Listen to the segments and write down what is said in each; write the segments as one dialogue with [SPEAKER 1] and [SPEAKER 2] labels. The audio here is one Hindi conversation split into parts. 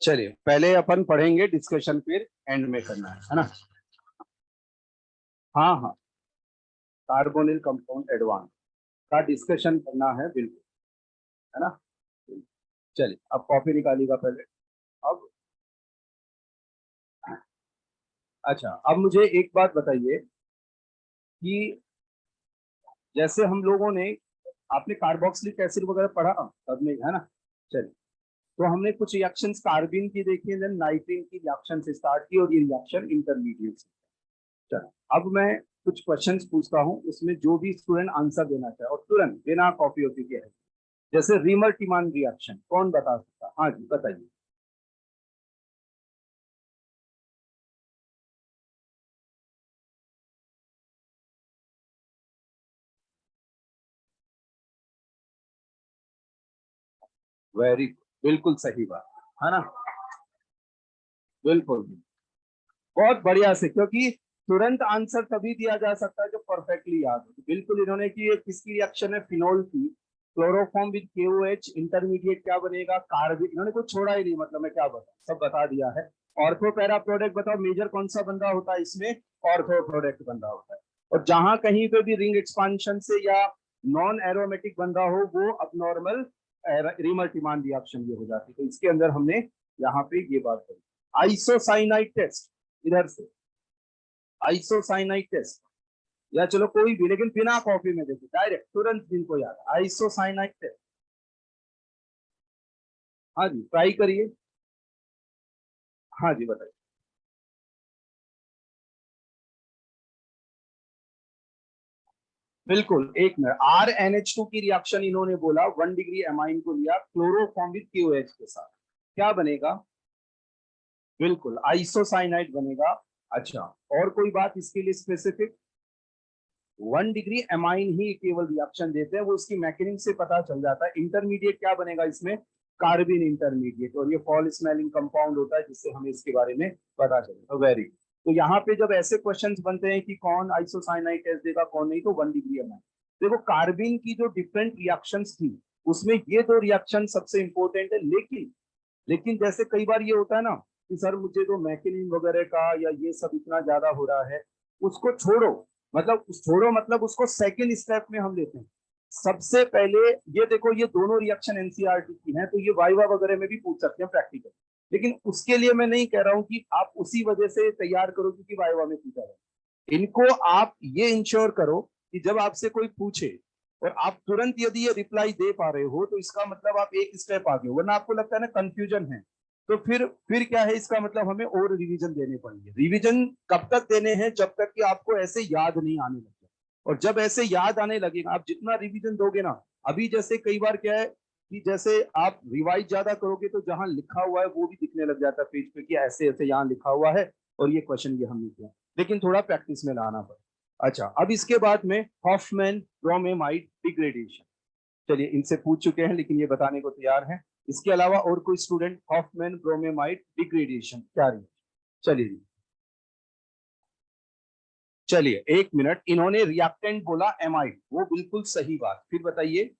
[SPEAKER 1] चलिए पहले अपन पढ़ेंगे डिस्कशन, फिर एंड में करना है ना। हाँ हाँ, कार्बोनिल कंपाउंड एडवांस का डिस्कशन करना है बिल्कुल, है ना। चलिए अब कॉपी निकालिएगा पहले। अब अच्छा, अब मुझे एक बात बताइए कि जैसे हम लोगों ने, आपने कार्बोक्सिलिक एसिड वगैरह पढ़ा तब में, है ना। चलिए, तो हमने कुछ रिएक्शंस कार्बिन की देखी, देन नाइट्रीन की रिएक्शन से स्टार्ट की, और ये रिएक्शन इंटरमीडिएट से। चलो अब मैं कुछ क्वेश्चंस पूछता हूँ, उसमें जो भी स्टूडेंट आंसर देना चाहे और तुरंत बिना कॉपी होती के है। जैसे रीमर टिमान रिएक्शन, कौन बता सकता? हाँ जी बताइए। वेरी गुड, बिल्कुल सही बात, है ना। बिल्कुल बहुत बढ़िया से, क्योंकि तुरंत आंसर तभी दिया जा सकता है जो परफेक्टली याद हो। बिल्कुल इन्होंने की, ये किसकी रिएक्शन है? फिनोल की। क्लोरोफॉर्म विद KOH, इंटरमीडिएट क्या बनेगा? कार्बन। इन्होंने कुछ छोड़ा ही नहीं, मतलब मैं क्या बता, सब बता दिया है। ऑर्थो पैरा प्रोडक्ट बताओ, मेजर कौन सा बंदा होता है इसमें? ऑर्थो प्रोडक्ट बंदा होता है। और जहां कहीं पे भी रिंग एक्सपांशन से या नॉन एरोमेटिक बंदा हो, वो अब रीमर टिमान रिएक्शन ये हो जाती है। तो इसके अंदर हमने यहाँ पे ये बात करी। आइसोसाइनाइड टेस्ट, इधर से आइसोसाइनाइड टेस्ट, या चलो कोई भी, लेकिन बिना कॉपी में देखो, डायरेक्ट तुरंत जिनको याद, आइसोसाइनाइड टेस्ट। हाँ जी ट्राई करिए। हाँ जी बताइए। बिल्कुल, एक मिनट। RNH2 की रिएक्शन इन्होंने बोला, 1 डिग्री एमाइन को लिया क्लोरोफॉर्म विद KOH के साथ, क्या बनेगा? बिल्कुल आइसोसाइनाइड बनेगा। अच्छा, और कोई बात इसके लिए स्पेसिफिक? 1 डिग्री एमाइन ही केवल रिएक्शन देते हैं, वो उसकी मैकेनिज्म से पता चल जाता है। इंटरमीडिएट क्या बनेगा इसमें? कार्बिन इंटरमीडिएट, और ये फॉल स्मेलिंग कंपाउंड होता है, जिससे हमें इसके बारे में पता चलेगा। वेरी, तो यहाँ पे जब ऐसे क्वेश्चंस बनते हैं कि कौन आइसोसाइनाइड टेस्ट देगा कौन नहीं, तो 1 डिग्री एमाइन। देखो कार्बिन की जो डिफरेंट रिएक्शंस थी, उसमें ये दो रिएक्शन सबसे इंपॉर्टेंट है। लेकिन लेकिन जैसे कई बार ये होता है ना कि सर मुझे तो मैकेनिज्म वगैरह का या ये सब इतना ज्यादा हो रहा है, उसको छोड़ो। मतलब उसको सेकंड स्टेप में हम लेते हैं। सबसे पहले ये देखो, ये दोनों रिएक्शन एनसीईआरटी की हैं, तो ये वाइवा वगैरह में भी पूछ सकते हैं प्रैक्टिकल। लेकिन उसके लिए मैं नहीं कह रहा हूं कि आप उसी वजह से तैयार करो क्योंकि वाइवा में पूछा जाए। इनको आप ये इंश्योर करो कि जब आपसे कोई पूछे और आप तुरंत यदि ये रिप्लाई दे पा रहे हो, तो इसका मतलब आप एक स्टेप आगे हो। वरना आपको लगता है ना कंफ्यूजन है, तो फिर क्या है, इसका मतलब हमें और रिवीजन देने पड़ेंगे। रिवीजन कब तक देने हैं? जब तक कि आपको ऐसे याद नहीं आने लगे। और जब ऐसे याद आने लगेगा, आप जितना रिवीजन दोगे ना, अभी जैसे कई बार क्या है कि जैसे आप रिवाइज ज्यादा करोगे तो जहां लिखा हुआ है वो भी दिखने लग जाता है पेज पे, कि ऐसे ऐसे यहाँ लिखा हुआ है और ये क्वेश्चन ये हमने किया। लेकिन थोड़ा प्रैक्टिस में लाना पड़ेगा। अच्छा, अब इसके बाद में हॉफमैन ब्रोमेमाइड डिग्रेडेशन। चलिए इनसे पूछ चुके हैं, लेकिन ये बताने को तैयार हैं। इसके अलावा और कोई स्टूडेंट? हॉफमैन ब्रोमेमाइड डिग्रेडेशन क्या रही? चलिए चलिए, एक मिनट। इन्होंने रिएक्टेंट बोला एमाइड, वो बिल्कुल सही बात। फिर बताइए।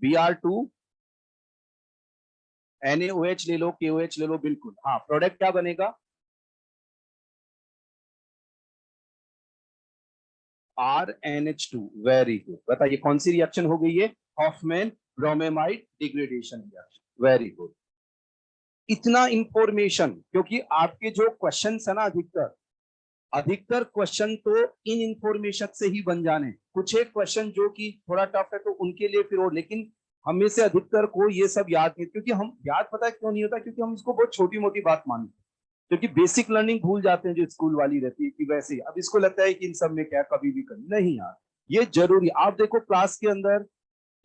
[SPEAKER 1] Br2 NaOH ले लो, KOH ले लो, बिल्कुल। हाँ, प्रोडक्ट क्या बनेगा? RNH2। वेरी गुड, बताइए कौन सी रिएक्शन हो गई है? Hofmann bromamide degradation reaction. Very good. इतना इंफॉर्मेशन, क्योंकि आपके जो क्वेश्चन है ना, अधिकतर अधिकतर क्वेश्चन तो इन इंफॉर्मेशन से ही बन जाने। कुछ एक क्वेश्चन जो कि थोड़ा टफ है तो उनके लिए फिर और, लेकिन हमें से अधिकतर को ये सब याद नहीं। क्योंकि हम याद, पता है क्यों नहीं होता? क्योंकि हम इसको बहुत छोटी मोटी बात मानते हैं, क्योंकि बेसिक लर्निंग भूल जाते हैं जो स्कूल वाली रहती है कि वैसे अब इसको लगता है कि इन सब में क्या कभी भी कर नहीं यार, ये जरूरी। आप देखो क्लास के अंदर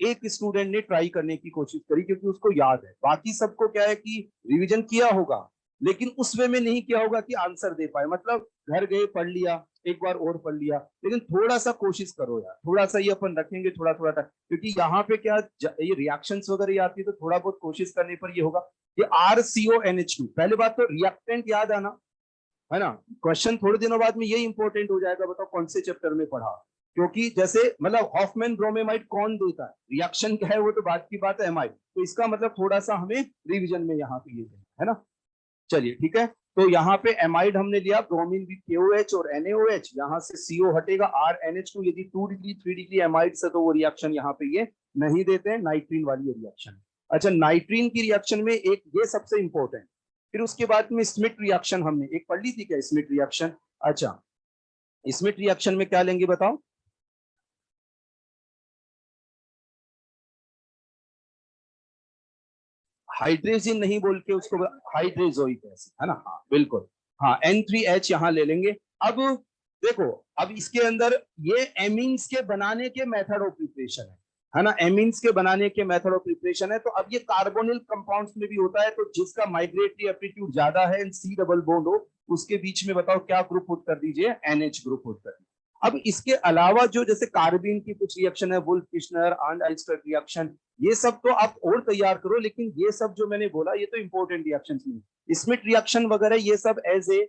[SPEAKER 1] एक स्टूडेंट ने ट्राई करने की कोशिश करी क्योंकि उसको याद है, बाकी सबको क्या है कि रिवीजन किया होगा लेकिन उस वे में नहीं किया होगा कि आंसर दे पाए, मतलब घर गए पढ़ लिया, एक बार और पढ़ लिया, लेकिन थोड़ा सा कोशिश करो यार, थोड़ा सा ये अपन रखेंगे थोड़ा थोड़ा टाइम, क्योंकि यहाँ पे क्या ये रिएक्शंस वगैरह आती है तो थोड़ा बहुत कोशिश करने पर ये होगा कि RCONH2, पहले बात तो रिएक्टेंट याद आना है ना, क्वेश्चन थोड़े दिनों बाद में ये इंपॉर्टेंट हो जाएगा, बताओ कौन से चैप्टर में पढ़ा, क्योंकि जैसे मतलब हॉफमैन ब्रोमेमाइड कौन देता है, रिएक्शन क्या है वो तो बात की बात है, एमाइड, तो इसका मतलब थोड़ा सा हमें रिवीजन में यहाँ पे ये है ना। चलिए ठीक है, तो यहाँ पे एमाइड हमने लिया, ब्रोमीन विद KOH और NaOH, यहाँ से CO हटेगा, RNH2, यदि 2 डिग्री 3 डिग्री एमाइड से तो वो रिएक्शन यहाँ पे ये नहीं देते हैं, नाइट्रीन वाली रिएक्शन। अच्छा, नाइट्रीन की रिएक्शन में एक ये सबसे इंपॉर्टेंट, फिर उसके बाद में स्मिथ रिएक्शन हमने एक पढ़ ली थी क्या, स्मिथ रिएक्शन। अच्छा, स्मिथ रिएक्शन में क्या लेंगे बताओ, हाइड्रेजिन नहीं बोल के उसको हाइड्रेजोइक एसिड, है ना, हाँ बिल्कुल, हाँ N3H यहाँ ले लेंगे। अब देखो, अब इसके अंदर ये एमीन्स के बनाने के मेथड ऑफ प्रिपरेशन है ना, एमीन्स के बनाने के मेथड ऑफ प्रिपरेशन है, तो अब ये कार्बोनिल कंपाउंड्स में भी होता है, तो जिसका माइग्रेटरी एप्टीट्यूड ज्यादा है, C डबल बॉन्ड हो, उसके बीच में बताओ क्या ग्रुप पुट कर दीजिए, NH ग्रुप पुट कर दीजिए। अब इसके अलावा जो जैसे कार्बिन की कुछ रिएक्शन है, वुल्फ किश्नर एंड आइस्टर रिएक्शन, ये सब तो आप और तैयार करो, लेकिन ये सब जो मैंने बोला ये तो इंपॉर्टेंट रिएक्शंस में, स्मिथ रिएक्शन वगैरह ये सब एज ए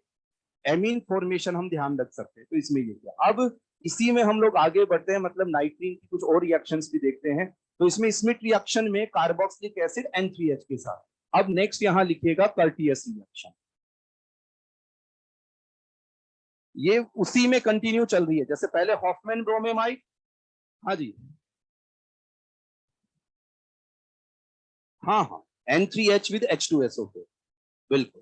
[SPEAKER 1] एमीन फॉर्मेशन हम ध्यान रख सकते हैं, तो इसमें ये किया। अब इसी में हम लोग आगे बढ़ते हैं, मतलब नाइट्रीन की कुछ और रिएक्शंस भी देखते हैं, तो इसमें स्मिथ रिएक्शन में कार्बोक्सिलिक एसिड N3H के साथ। अब नेक्स्ट यहां लिखिएगा कर्टियस रिएक्शन, ये उसी में कंटिन्यू चल रही है, जैसे पहले हॉफमैन ब्रोमेमाइड, हाँ जी, हाँ हाँ, N3H विद H2SO4, बिल्कुल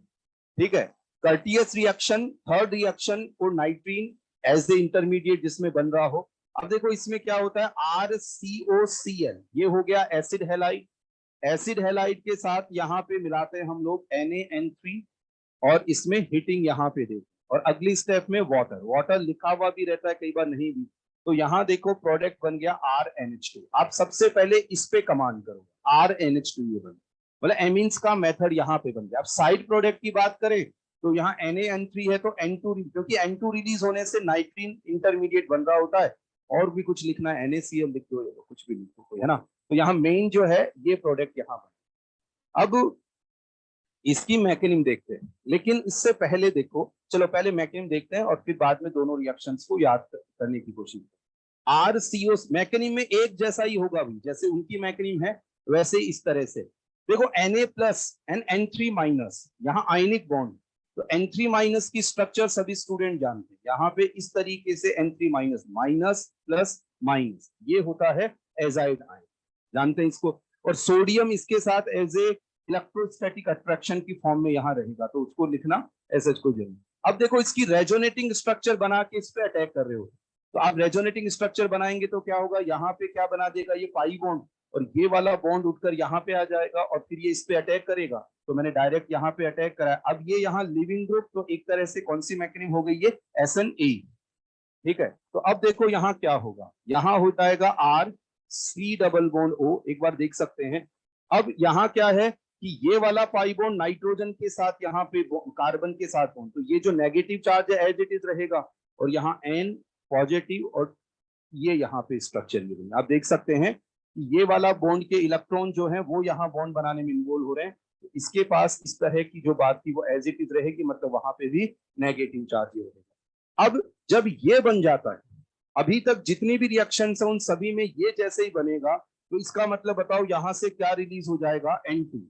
[SPEAKER 1] ठीक है। Curtius reaction, third reaction for nitrene as a intermediate जिसमें बन रहा हो। अब देखो इसमें क्या होता है, RCOCl, ये हो गया एसिड हैलाइड, एसिड हैलाइड के साथ यहाँ पे मिलाते हैं हम लोग NaN3, और इसमें हीटिंग यहाँ पे देखो, और अगली स्टेप में वाटर, वाटर लिखा हुआ भी रहता है कई बार नहीं भी, तो यहाँ देखो प्रोडक्ट बन गया RNH2। आप सबसे पहले इस पे कमांड करो, RNH2 ये बन, मतलब एमीन्स का मेथड यहाँ पे बन गया। अब साइड प्रोडक्ट की बात करें तो यहाँ NaN3 है तो N2, क्योंकि N2 रिलीज होने से नाइट्रीन इंटरमीडिएट बन रहा होता है, और भी कुछ लिखना है NaCl लिख दो, कुछ भी लिखो कोई, है ना, तो यहाँ मेन जो है ये प्रोडक्ट यहाँ बन। अब इसकी मैकेनिज्म देखते हैं, लेकिन इससे पहले देखो, चलो पहले मैकेनिज्म देखते हैं और फिर बाद में दोनों रिएक्शंस को याद करने की कोशिश करें। RCO मैकेनिज्म में एक जैसा ही होगा भी, जैसे उनकी मैकेनिज्म है वैसे इस तरह से देखो, Na plus and N3 minus, यहाँ आयनिक बॉन्ड, तो N3 माइनस की स्ट्रक्चर सभी स्टूडेंट जानते हैं, यहाँ पे इस तरीके से N3 minus, minus plus minus, ये होता है एजाइड आयन, जानते हैं इसको, और सोडियम इसके साथ एज ए इलेक्ट्रोस्टैटिक अट्रैक्शन की फॉर्म में यहाँ रहेगा, तो उसको लिखना SH को जरूर। अब देखो इसकी रेजोनेटिंग स्ट्रक्चर बना के इस पे अटैक कर रहे हो, तो आप रेजोनेटिंग स्ट्रक्चर बनाएंगे तो क्या होगा, यहाँ पे क्या बना देगा ये पाई बॉन्ड, और ये वाला बॉन्ड उठकर यहाँ पे आ जाएगा, और फिर ये इस पे अटैक करेगा, तो मैंने डायरेक्ट यहाँ पे अटैक करा। अब ये यहाँ लिविंग ग्रुप, तो एक तरह से कौन सी मैकेनिज्म हो गई ये, SNA, ठीक है। तो अब देखो यहाँ क्या होगा, यहाँ हो जाएगा RC डबल बॉन्ड O, एक बार देख सकते हैं। अब यहाँ क्या है कि ये वाला पाई बॉन्ड नाइट्रोजन के साथ यहाँ पे कार्बन के साथ बॉन्ड, तो ये जो नेगेटिव चार्ज है एज इट इज रहेगा, और यहाँ N पॉजिटिव, और ये यहाँ पे स्ट्रक्चर मिलेंगे। आप देख सकते हैं कि ये वाला बॉन्ड के इलेक्ट्रॉन जो है वो यहाँ बॉन्ड बनाने में इन्वॉल्व हो रहे हैं, तो इसके पास इस तरह की जो बात थी वो एज इट इज रहेगी, मतलब वहां पे भी नेगेटिव चार्ज ही रहेगा। अब जब ये बन जाता है, अभी तक जितनी भी रिएक्शन है उन सभी में ये जैसे ही बनेगा, तो इसका मतलब बताओ यहाँ से क्या रिलीज हो जाएगा, N2।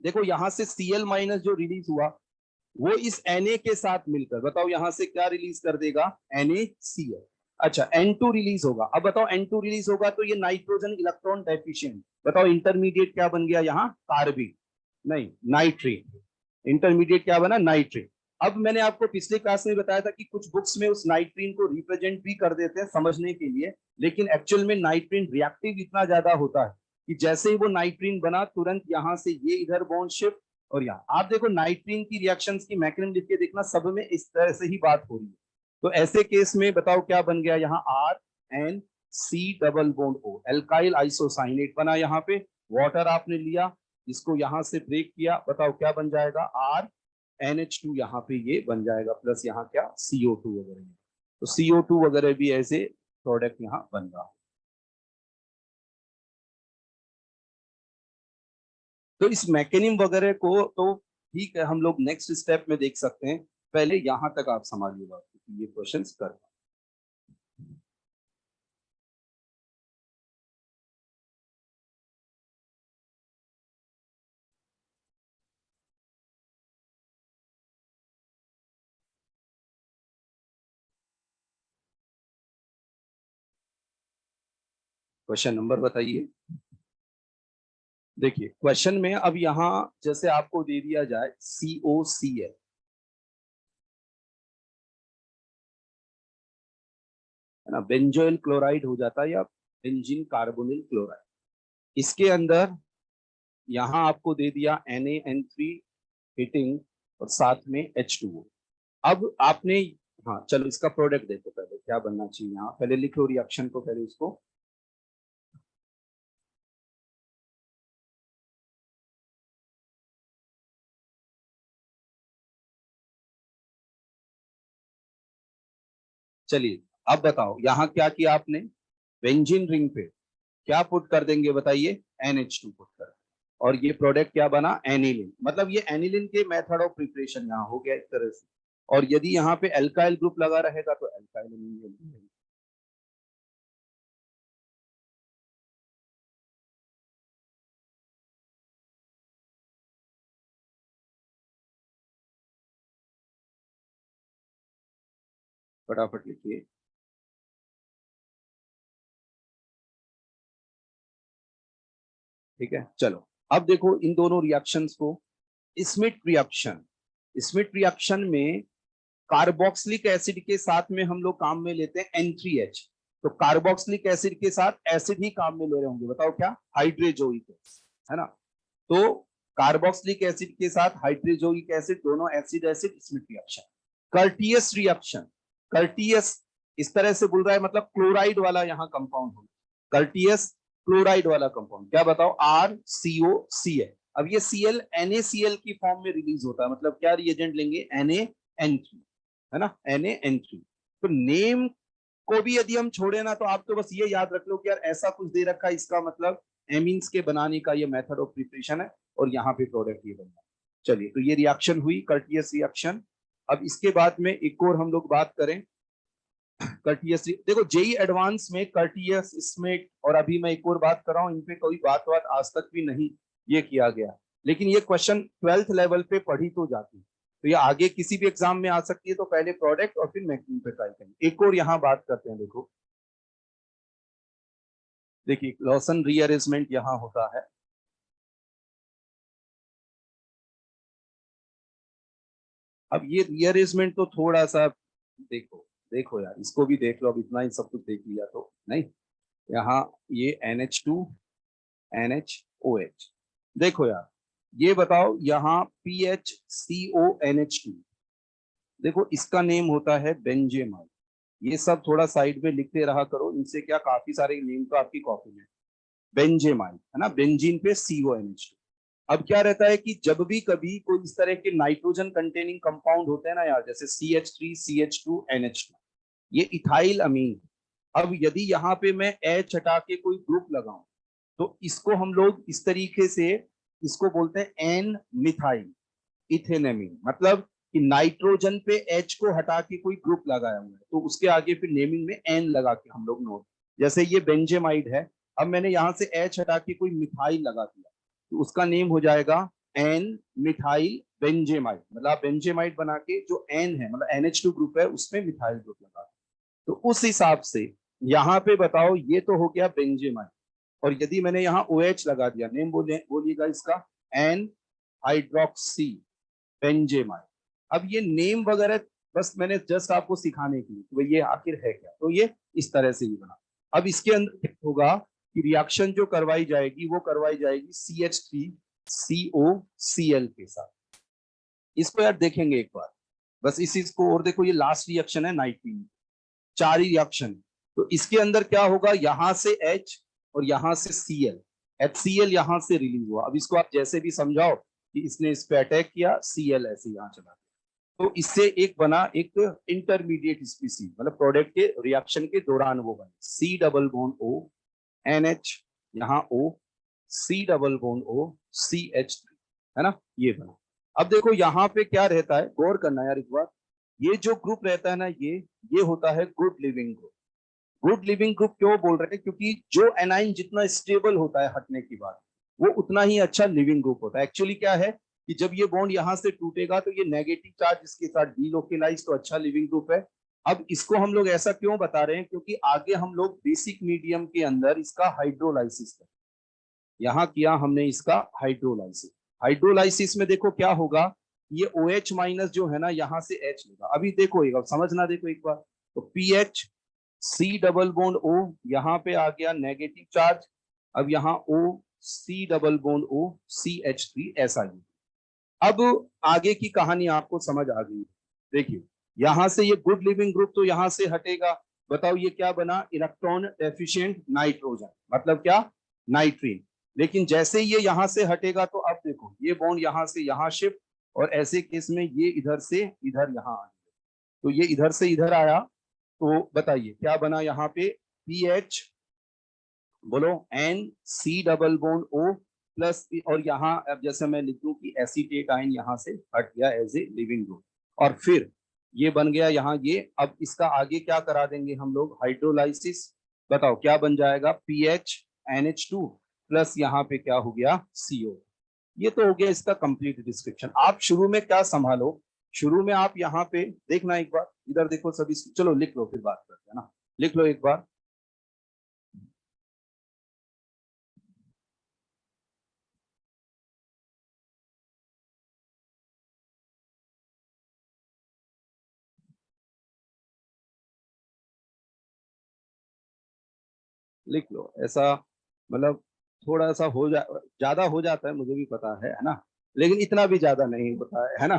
[SPEAKER 1] देखो यहाँ से Cl माइनस जो रिलीज हुआ वो इस Na के साथ मिलकर बताओ यहाँ से क्या रिलीज कर देगा, NaCl। अच्छा, N2 रिलीज होगा, अब बताओ N2 रिलीज होगा तो ये नाइट्रोजन इलेक्ट्रॉन डेफिशिएंट, बताओ इंटरमीडिएट क्या बन गया यहाँ, कार्बिन, नहीं नाइट्रेट, इंटरमीडिएट क्या बना, नाइट्रेट। अब मैंने आपको पिछले क्लास में बताया था कि कुछ बुक्स में उस नाइट्रीन को रिप्रेजेंट भी कर देते हैं समझने के लिए, लेकिन एक्चुअल में नाइट्रीन रिएक्टिव इतना ज्यादा होता है कि जैसे ही वो नाइट्रीन बना तुरंत यहाँ से ये इधर बॉन्ड शिफ्ट, और यहाँ आप देखो नाइट्रीन की रिएक्शंस की मैकेनिज्म लिख के देखना, सब में इस तरह से ही बात हो रही है। तो ऐसे केस में बताओ क्या बन गया, यहाँ RNC double bond O, alkyl isocyanate बना, यहाँ पे वाटर आपने लिया, इसको यहां से ब्रेक किया, बताओ क्या बन जाएगा, आर NH2 यहाँ पे ये बन जाएगा, प्लस यहाँ क्या CO2 वगैरह, तो CO2 वगैरह भी ऐसे प्रोडक्ट यहाँ बन रहा है। तो इस मैकेनिज्म वगैरह को तो ठीक है, हम लोग नेक्स्ट स्टेप में देख सकते हैं, पहले यहां तक आप समझिएगा ये क्वेश्चंस कर। क्वेश्चन नंबर बताइए। देखिए क्वेश्चन में अब यहां जैसे आपको दे दिया जाए COCl, है ना, बेंजोइल क्लोराइड हो जाता है या बेंजीन कार्बोनिल क्लोराइड। इसके अंदर यहां आपको दे दिया NaN3 हिटिंग और साथ में H2O। अब आपने, हाँ चलो इसका प्रोडक्ट देखो पहले क्या बनना चाहिए, यहाँ पहले लिख लो रिएक्शन को, पहले इसको। चलिए अब बताओ यहाँ क्या किया आपने, बेंजीन रिंग पे क्या पुट कर देंगे बताइए, NH2 पुट कर, और ये प्रोडक्ट क्या बना, एनिलिन। मतलब ये एनिलिन के मेथड ऑफ प्रिपरेशन यहाँ हो गया एक तरह से। और यदि यहाँ पे एल्काइल ग्रुप लगा रहेगा तो एल्काइल अमीन। फटाफट लिखिए। ठीक है चलो, अब देखो इन दोनों रिएक्शंस को, स्मिथ रिएक्शन, स्मिथ रिएक्शन में कार्बोक्सिलिक एसिड के साथ में हम लोग काम में लेते हैं N3H, तो कार्बोक्सिलिक एसिड के साथ एसिड ही काम में ले रहे होंगे, बताओ क्या, हाइड्रोजोइक एसिड, है ना। तो कार्बोक्सिलिक एसिड के साथ हाइड्रोजोइक एसिड, दोनों acid acid, Schmidt reaction. Curtius reaction, Curtius इस तरह से बोल रहा है, मतलब क्लोराइड वाला यहाँ कंपाउंड होगा, कर्टियस क्लोराइड वाला कंपाउंड, क्या बताओ, RCOCl। अब ये Cl NaCl की फॉर्म में रिलीज होता है, मतलब क्या रिएजेंट लेंगे, NaN3, है ना, NaN3। तो नेम को भी यदि हम छोड़े ना, तो आप तो बस ये याद रख लो कि यार ऐसा कुछ दे रखा है, इसका मतलब एमीन्स के बनाने का ये मेथड ऑफ प्रिपरेशन है, और यहाँ पे प्रोडक्ट ये बन रहा है। चलिए तो ये रिएक्शन हुई, कर्टियस रिएक्शन। अब इसके बाद में एक और हम लोग बात करें, कर्टियस, देखो जेई एडवांस में कर्टियस, स्मिथ, और अभी मैं एक और बात कर रहा हूँ, इन पे कोई बात आज तक भी नहीं ये किया गया, लेकिन ये क्वेश्चन 12th लेवल पे पढ़ी तो जाती है, तो ये आगे किसी भी एग्जाम में आ सकती है, तो पहले प्रोडक्ट और फिर मैक्सिमम पे ट्राई करेंगे। एक और यहाँ बात करते हैं, देखो देखिए लॉसन रीअरेंजमेंट यहाँ होता है। अब ये रीअरेंजमेंट तो थोड़ा सा देखो, देखो यार इसको भी देख लो, अब इतना ही सब कुछ देख लिया तो नहीं, यहाँ ये NH2 NHOH, देखो यार ये बताओ, यहाँ PHCONH2, देखो इसका नेम होता है बेंजेमाइड। ये सब थोड़ा साइड में लिखते रहा करो, इनसे क्या काफी सारे नेम तो आपकी कॉपी में, बेंजेमाइड, है ना, बेंजीन पे CONH2। अब क्या रहता है कि जब भी कभी कोई इस तरह के नाइट्रोजन कंटेनिंग कंपाउंड होते हैं ना यार, जैसे CH3 CH2 NH2, ये इथाइल अमीन। अब यदि यहाँ पे मैं H हटा के कोई ग्रुप लगाऊं, तो इसको हम लोग इस तरीके से इसको बोलते हैं एन मिथाइल इथेनेमिन, मतलब कि नाइट्रोजन पे H को हटा के कोई ग्रुप लगाया हुआ है, तो उसके आगे फिर नेमिंग में एन लगा के हम लोग नोट, जैसे ये बेंजेमाइड है, अब मैंने यहां से H हटा के कोई मिथाइल लगा दिया, तो उसका नेम हो जाएगा एन मिथाइल बेंजेमाइड, मतलब बेंजेमाइड बना के जो एन है, मतलब NH2 ग्रुप है उसमें मिथाइल ग्रुप लगा, तो उस हिसाब से यहाँ पे बताओ ये तो हो गया बेंजेमाइड, और यदि मैंने यहाँ OH लगा दिया, नेम बोलिएगा इसका, एन हाइड्रोक्सी बेंजेमाइड। अब ये नेम वगैरह बस मैंने जस्ट आपको सिखाने के लिए, तो ये आखिर है क्या, तो ये इस तरह से ही बना। अब इसके अंदर क्या होगा कि रिएक्शन जो करवाई जाएगी वो करवाई जाएगी CH3COCl के साथ। इसको यार देखेंगे एक बार, बस इस चीज को, और देखो ये लास्ट रिएक्शन है 19, 4 ही रिएक्शन, तो इसके अंदर क्या होगा, यहां से H और यहां से Cl, HCl यहाँ से रिलीज हुआ। अब इसको आप जैसे भी समझाओ कि इसने इस पे अटैक किया, Cl ऐसे यहाँ चला गया, तो इससे एक बना एक इंटरमीडिएट स्पीसीज, मतलब प्रोडक्ट के रिएक्शन के दौरान वो बने C double bond O NH, यहाँ O, C double bond O CH3, है ना, ये बना। अब देखो यहाँ पे क्या रहता है, गौर करना यार एक बार, ये जो ग्रुप रहता है ना, ये होता है good leaving group. Good leaving group क्यों बोल रहे हैं, क्योंकि जो एनाइन जितना स्टेबल होता है हटने के बाद, वो उतना ही अच्छा लिविंग ग्रुप होता है। एक्चुअली क्या है कि जब ये बॉन्ड यहां से टूटेगा तो ये नेगेटिव चार्ज इसके साथ डीलोकेलाइज, तो अच्छा लिविंग ग्रुप है। अब इसको हम लोग ऐसा क्यों बता रहे हैं, क्योंकि आगे हम लोग बेसिक मीडियम के अंदर इसका हाइड्रोलाइसिस करें। यहाँ किया हमने इसका हाइड्रोलाइसिस। हाइड्रोलाइसिस में देखो क्या होगा, ये OH माइनस जो है ना, यहाँ से H लेगा। अभी देखो एक समझना, देखो एक बार, तो PH C double bond O, यहाँ पे आ गया नेगेटिव चार्ज, अब यहाँ O C double bond O CH3 ऐसा ही। अब आगे की कहानी आपको समझ आ गई। देखिए यहां से ये गुड लिविंग ग्रुप तो यहां से हटेगा, बताओ ये क्या बना, इलेक्ट्रॉन डेफिशिएंट नाइट्रोजन, मतलब क्या, नाइट्रीन। लेकिन जैसे ये यहां से हटेगा तो अब देखो ये बॉन्ड यहां से यहां शिफ्ट, और ऐसे केस में ये इधर से इधर यहाँ आ गया, तो ये इधर से इधर आया, तो बताइए क्या बना यहाँ पे, PH बोलो NC double bond O plus, और यहाँ अब जैसे मैं लिख दूं कि एसीटेट आयन यहाँ से हट गया एज ए लिविंग ग्रुप, और फिर ये बन गया यहाँ ये। अब इसका आगे क्या करा देंगे हम लोग, हाइड्रोलाइसिस, बताओ क्या बन जाएगा, PH NH2 प्लस यहाँ पे क्या हो गया, CO। ये तो हो गया इसका कंप्लीट डिस्क्रिप्शन। आप शुरू में क्या संभालो, शुरू में आप यहाँ पे देखना एक बार, इधर देखो सभी, चलो लिख लो फिर बात करते हैं ना, लिख लो एक बार। लिख लो ऐसा, मतलब थोड़ा सा हो ज्यादा हो जाता है, मुझे भी पता है ना, लेकिन इतना भी ज्यादा नहीं होता है ना,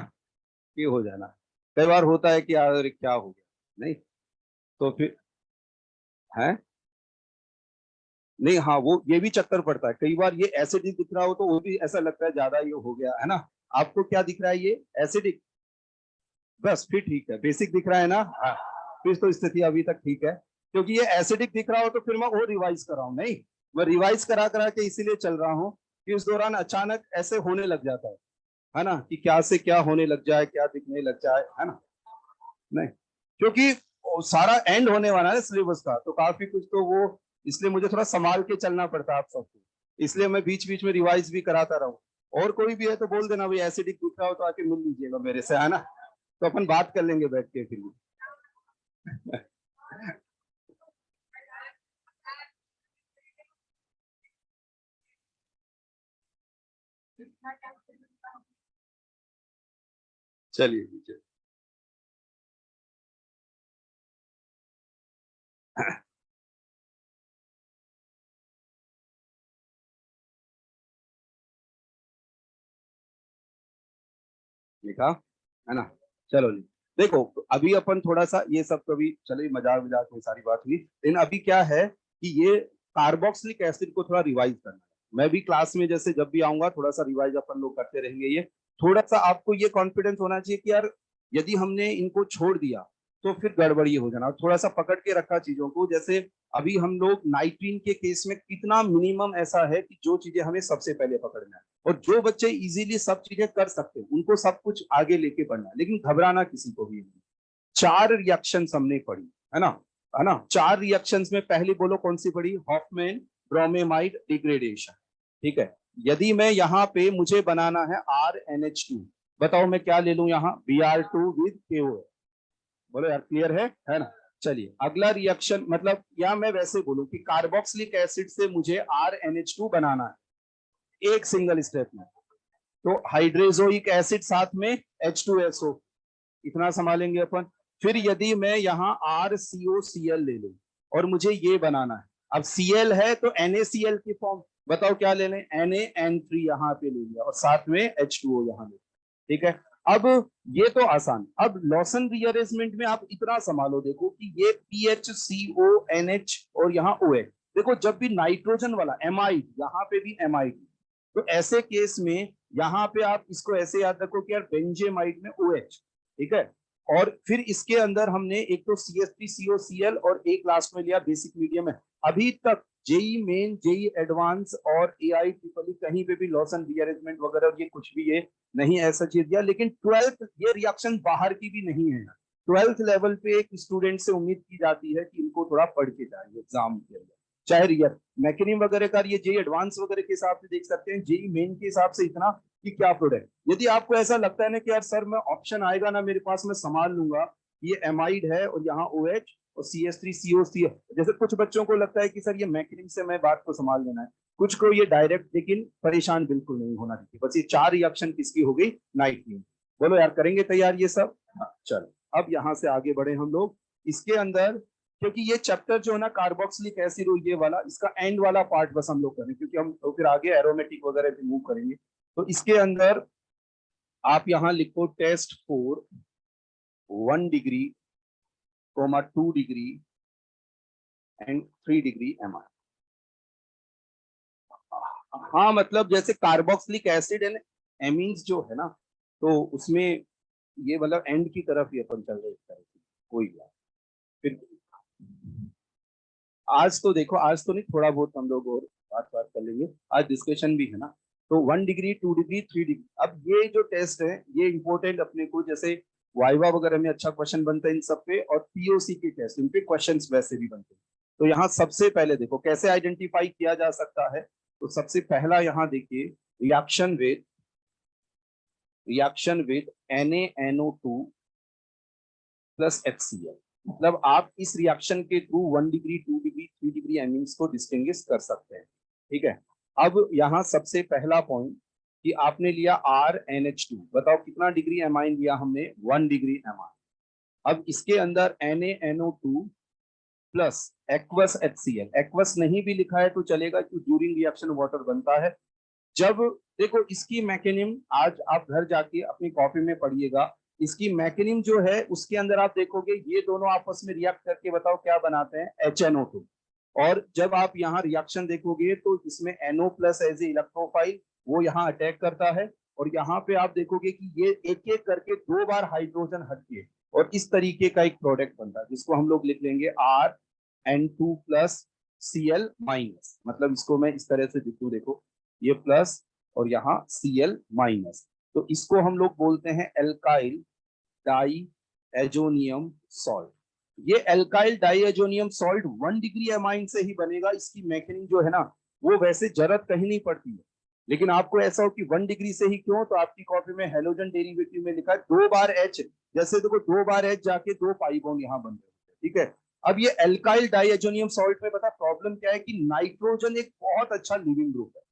[SPEAKER 1] कि हो जाना। कई बार होता है कि यार क्या हो गया, नहीं तो फिर है, नहीं हाँ, वो ये भी चक्कर पड़ता है कई बार, ये एसिडिक दिख रहा हो तो वो भी ऐसा लगता है ज्यादा ये हो गया है ना। आपको क्या दिख रहा है, ये एसिडिक, बस फिर ठीक है, बेसिक दिख रहा है ना, हाँ, फिर तो स्थिति अभी तक ठीक है। क्योंकि ये एसिडिक दिख रहा हो तो फिर मैं और रिवाइज कर रहा हूँ, नहीं मैं रिवाइज करा करा के इसीलिए चल रहा हूँ कि उस दौरान अचानक ऐसे होने लग जाता है ना, कि क्या से क्या होने लग जाए, क्या दिखने लग जाए, है ना, नहीं क्योंकि सारा एंड होने वाला है सिलेबस का, तो काफी कुछ तो वो, इसलिए मुझे थोड़ा संभाल के चलना पड़ता है आप सबको, इसलिए मैं बीच बीच में रिवाइज भी कराता रहूं। और कोई भी है तो बोल देना भाई, एसिडिक दिख रहा हो तो आके मिल लीजिएगा मेरे से, है ना, तो अपन बात कर लेंगे बैठ के फिर। चलिए चलिए। लिखा है ना, चलो जी। देखो अभी अपन थोड़ा सा ये सब कभी चले, मजाक मजाक में सारी बात हुई, लेकिन अभी क्या है कि ये कार्बोक्सिलिक एसिड को थोड़ा रिवाइज करना है। मैं भी क्लास में जैसे जब भी आऊंगा थोड़ा सा रिवाइज अपन लोग करते रहेंगे। ये थोड़ा सा आपको ये कॉन्फिडेंस होना चाहिए कि यार यदि हमने इनको छोड़ दिया तो फिर गड़बड़ी हो जाना, थोड़ा सा पकड़ के रखा चीजों को। जैसे अभी हम लोग नाइट्रीन के केस में कितना मिनिमम ऐसा है कि जो चीजें हमें सबसे पहले पकड़ना है, और जो बच्चे इजीली सब चीजें कर सकते हैं उनको सब कुछ आगे लेके बढ़ना है, लेकिन घबराना किसी को भी नहीं। 4 रिएक्शन हमने पढ़ी, है ना, है ना, 4 रिएक्शंस में पहली बोलो कौन सी पढ़ी, हॉफमैन ब्रोमेमाइड डिग्रेडेशन, ठीक है। यदि मैं यहाँ पे मुझे बनाना है RNH2, बताओ मैं क्या ले लूं यहाँ, Br2 विद KO, बोलो यार क्लियर है ना। चलिए अगला रिएक्शन, मतलब या मैं वैसे बोलूं कि कार्बोक्सिलिक एसिड से मुझे RNH2 बनाना है एक सिंगल स्टेप में, तो हाइड्रोजोइक एसिड साथ में H2SO, इतना संभालेंगे अपन। फिर यदि मैं यहाँ RCOCl ले लूं और मुझे ये बनाना है, अब Cl है तो NaCl की फॉर्म, बताओ क्या ले लें, NaN3 यहाँ पे ले लिया और साथ में H2O यहाँ ले, ठीक है। अब ये तो आसान, अब लॉसन रीअरेंजमेंट में आप इतना संभालो, देखो कि ये PHCONH और यहाँ OH, देखो जब भी नाइट्रोजन वाला एमाइड, यहाँ पे भी एमाइड, तो ऐसे केस में यहाँ पे आप इसको ऐसे याद रखो कि यार बेंजेमाइड में OH, ठीक है। और फिर इसके अंदर हमने एक तो CH3COCl और एक लास्ट में लिया बेसिक मीडियम है। अभी तक जेई मेन, जेई एडवांस और AI ट्रिपल कहीं पे भी लॉस एंड रीअरेंजमेंट वगैरह ये कुछ भी ये नहीं ऐसा चीज दिया, लेकिन 12th ये रिएक्शन बाहर की भी नहीं है। 12th लेवल पे एक स्टूडेंट से उम्मीद की जाती है कि इनको थोड़ा पढ़ के जाए एग्जाम के लिए, चाहे रियल मैकेनिज्म वगैरह का ये जेई एडवांस वगैरह के हिसाब से देख सकते हैं, जेई मेन के हिसाब से इतना कि क्या प्रोडक्ट। यदि आपको ऐसा लगता है ना कि यार सर मैं ऑप्शन आएगा ना मेरे पास मैं संभाल लूंगा, ये एमाइड है और यहाँ OH और CH3COCl, जैसे कुछ बच्चों को लगता है कि सर ये मैकेनिज्म से मैं बात को संभाल लेना है, कुछ को ये डायरेक्ट, लेकिन परेशान बिल्कुल नहीं होना चाहिए। बस ये 4 रिएक्शन किसकी हो गई, नाइट्रीन। बोलो यार करेंगे तैयार ये सब। चलो अब यहाँ से आगे बढ़े हम लोग इसके अंदर, क्योंकि ये चैप्टर जो है ना कार्बोक्सिलिक एसिड ये वाला, इसका एंड वाला पार्ट बस हम लोग करें, क्योंकि हम तो फिर आगे एरोमेटिक वगैरह पे मूव करेंगे। तो इसके अंदर आप यहाँ लिखो test for 1 degree, 2 degree and 3 degree MI। हाँ मतलब जैसे कार्बोक्सिलिक एसिड एंड एमीन्स जो है ना, तो उसमें ये मतलब एंड की तरफ ही अपन चल रहे इस तरह से, कोई बात फिर। आज तो देखो, आज तो नहीं, थोड़ा बहुत हम लोग और बात कर लेंगे, आज डिस्कशन भी है ना। तो 1 डिग्री, 2 डिग्री, 3 डिग्री। अब ये जो टेस्ट है ये इंपॉर्टेंट अपने को, जैसे वाइवा वगैरह में अच्छा क्वेश्चन बनता है इन सब पे, और POC के टेस्ट इन पे क्वेश्चन वैसे भी बनते हैं। तो यहाँ सबसे पहले देखो कैसे आइडेंटिफाई किया जा सकता है। तो सबसे पहला यहाँ देखिए, reaction with NaNO2 plus HCl। मतलब आप इस रिएक्शन के through 1 degree, 2 degree, 3 degree amines को डिस्टिंग्विश कर सकते हैं, ठीक है। अब यहाँ सबसे पहला पॉइंट कि आपने लिया RNH2, बताओ कितना डिग्री एमाइन लिया हमने, 1 डिग्री एमाइन। अब इसके अंदर NaNO2 plus aqueous HCl, aqueous नहीं भी लिखा है तो चलेगा कि ड्यूरिंग रिएक्शन वाटर बनता है। जब देखो इसकी मैकेनिज्म आज आप घर जाके अपनी कॉपी में पढ़िएगा, इसकी मैकेनिज्म जो है उसके अंदर आप देखोगे ये दोनों आपस में रिएक्ट करके बताओ क्या बनाते हैं, HNO2। और जब आप यहाँ रिएक्शन देखोगे तो इसमें NO plus as a electrophile वो यहाँ अटैक करता है, और यहाँ पे आप देखोगे कि ये एक एक करके 2 बार हाइड्रोजन हटके और इस तरीके का एक प्रोडक्ट बनता है, जिसको हम लोग लिख लेंगे RN2 प्लस Cl माइनस। मतलब इसको मैं इस तरह से लिखूं, देखो ये प्लस और यहाँ Cl माइनस, तो इसको हम लोग बोलते हैं एल्काइल डाई एजोनियम सॉल्ट। ये alkyl diazonium salt 1 degree amine से ही बनेगा। इसकी मैकेनिज्म जो है ना वो वैसे जरूरत कहीं नहीं पड़ती है, लेकिन आपको ऐसा हो कि 1 डिग्री से ही क्यों, तो आपकी कॉपी में हेलोजन डेरिवेटिव में लिखा है 2 बार H, जैसे देखो 2 बार H जाके 2 पाई बॉन्ड यहाँ बन रहे हैं, ठीक है। अब ये एल्काइल डाई एजोनियम सॉल्ट में बता प्रॉब्लम क्या है कि नाइट्रोजन एक बहुत अच्छा लिविंग ग्रुप है,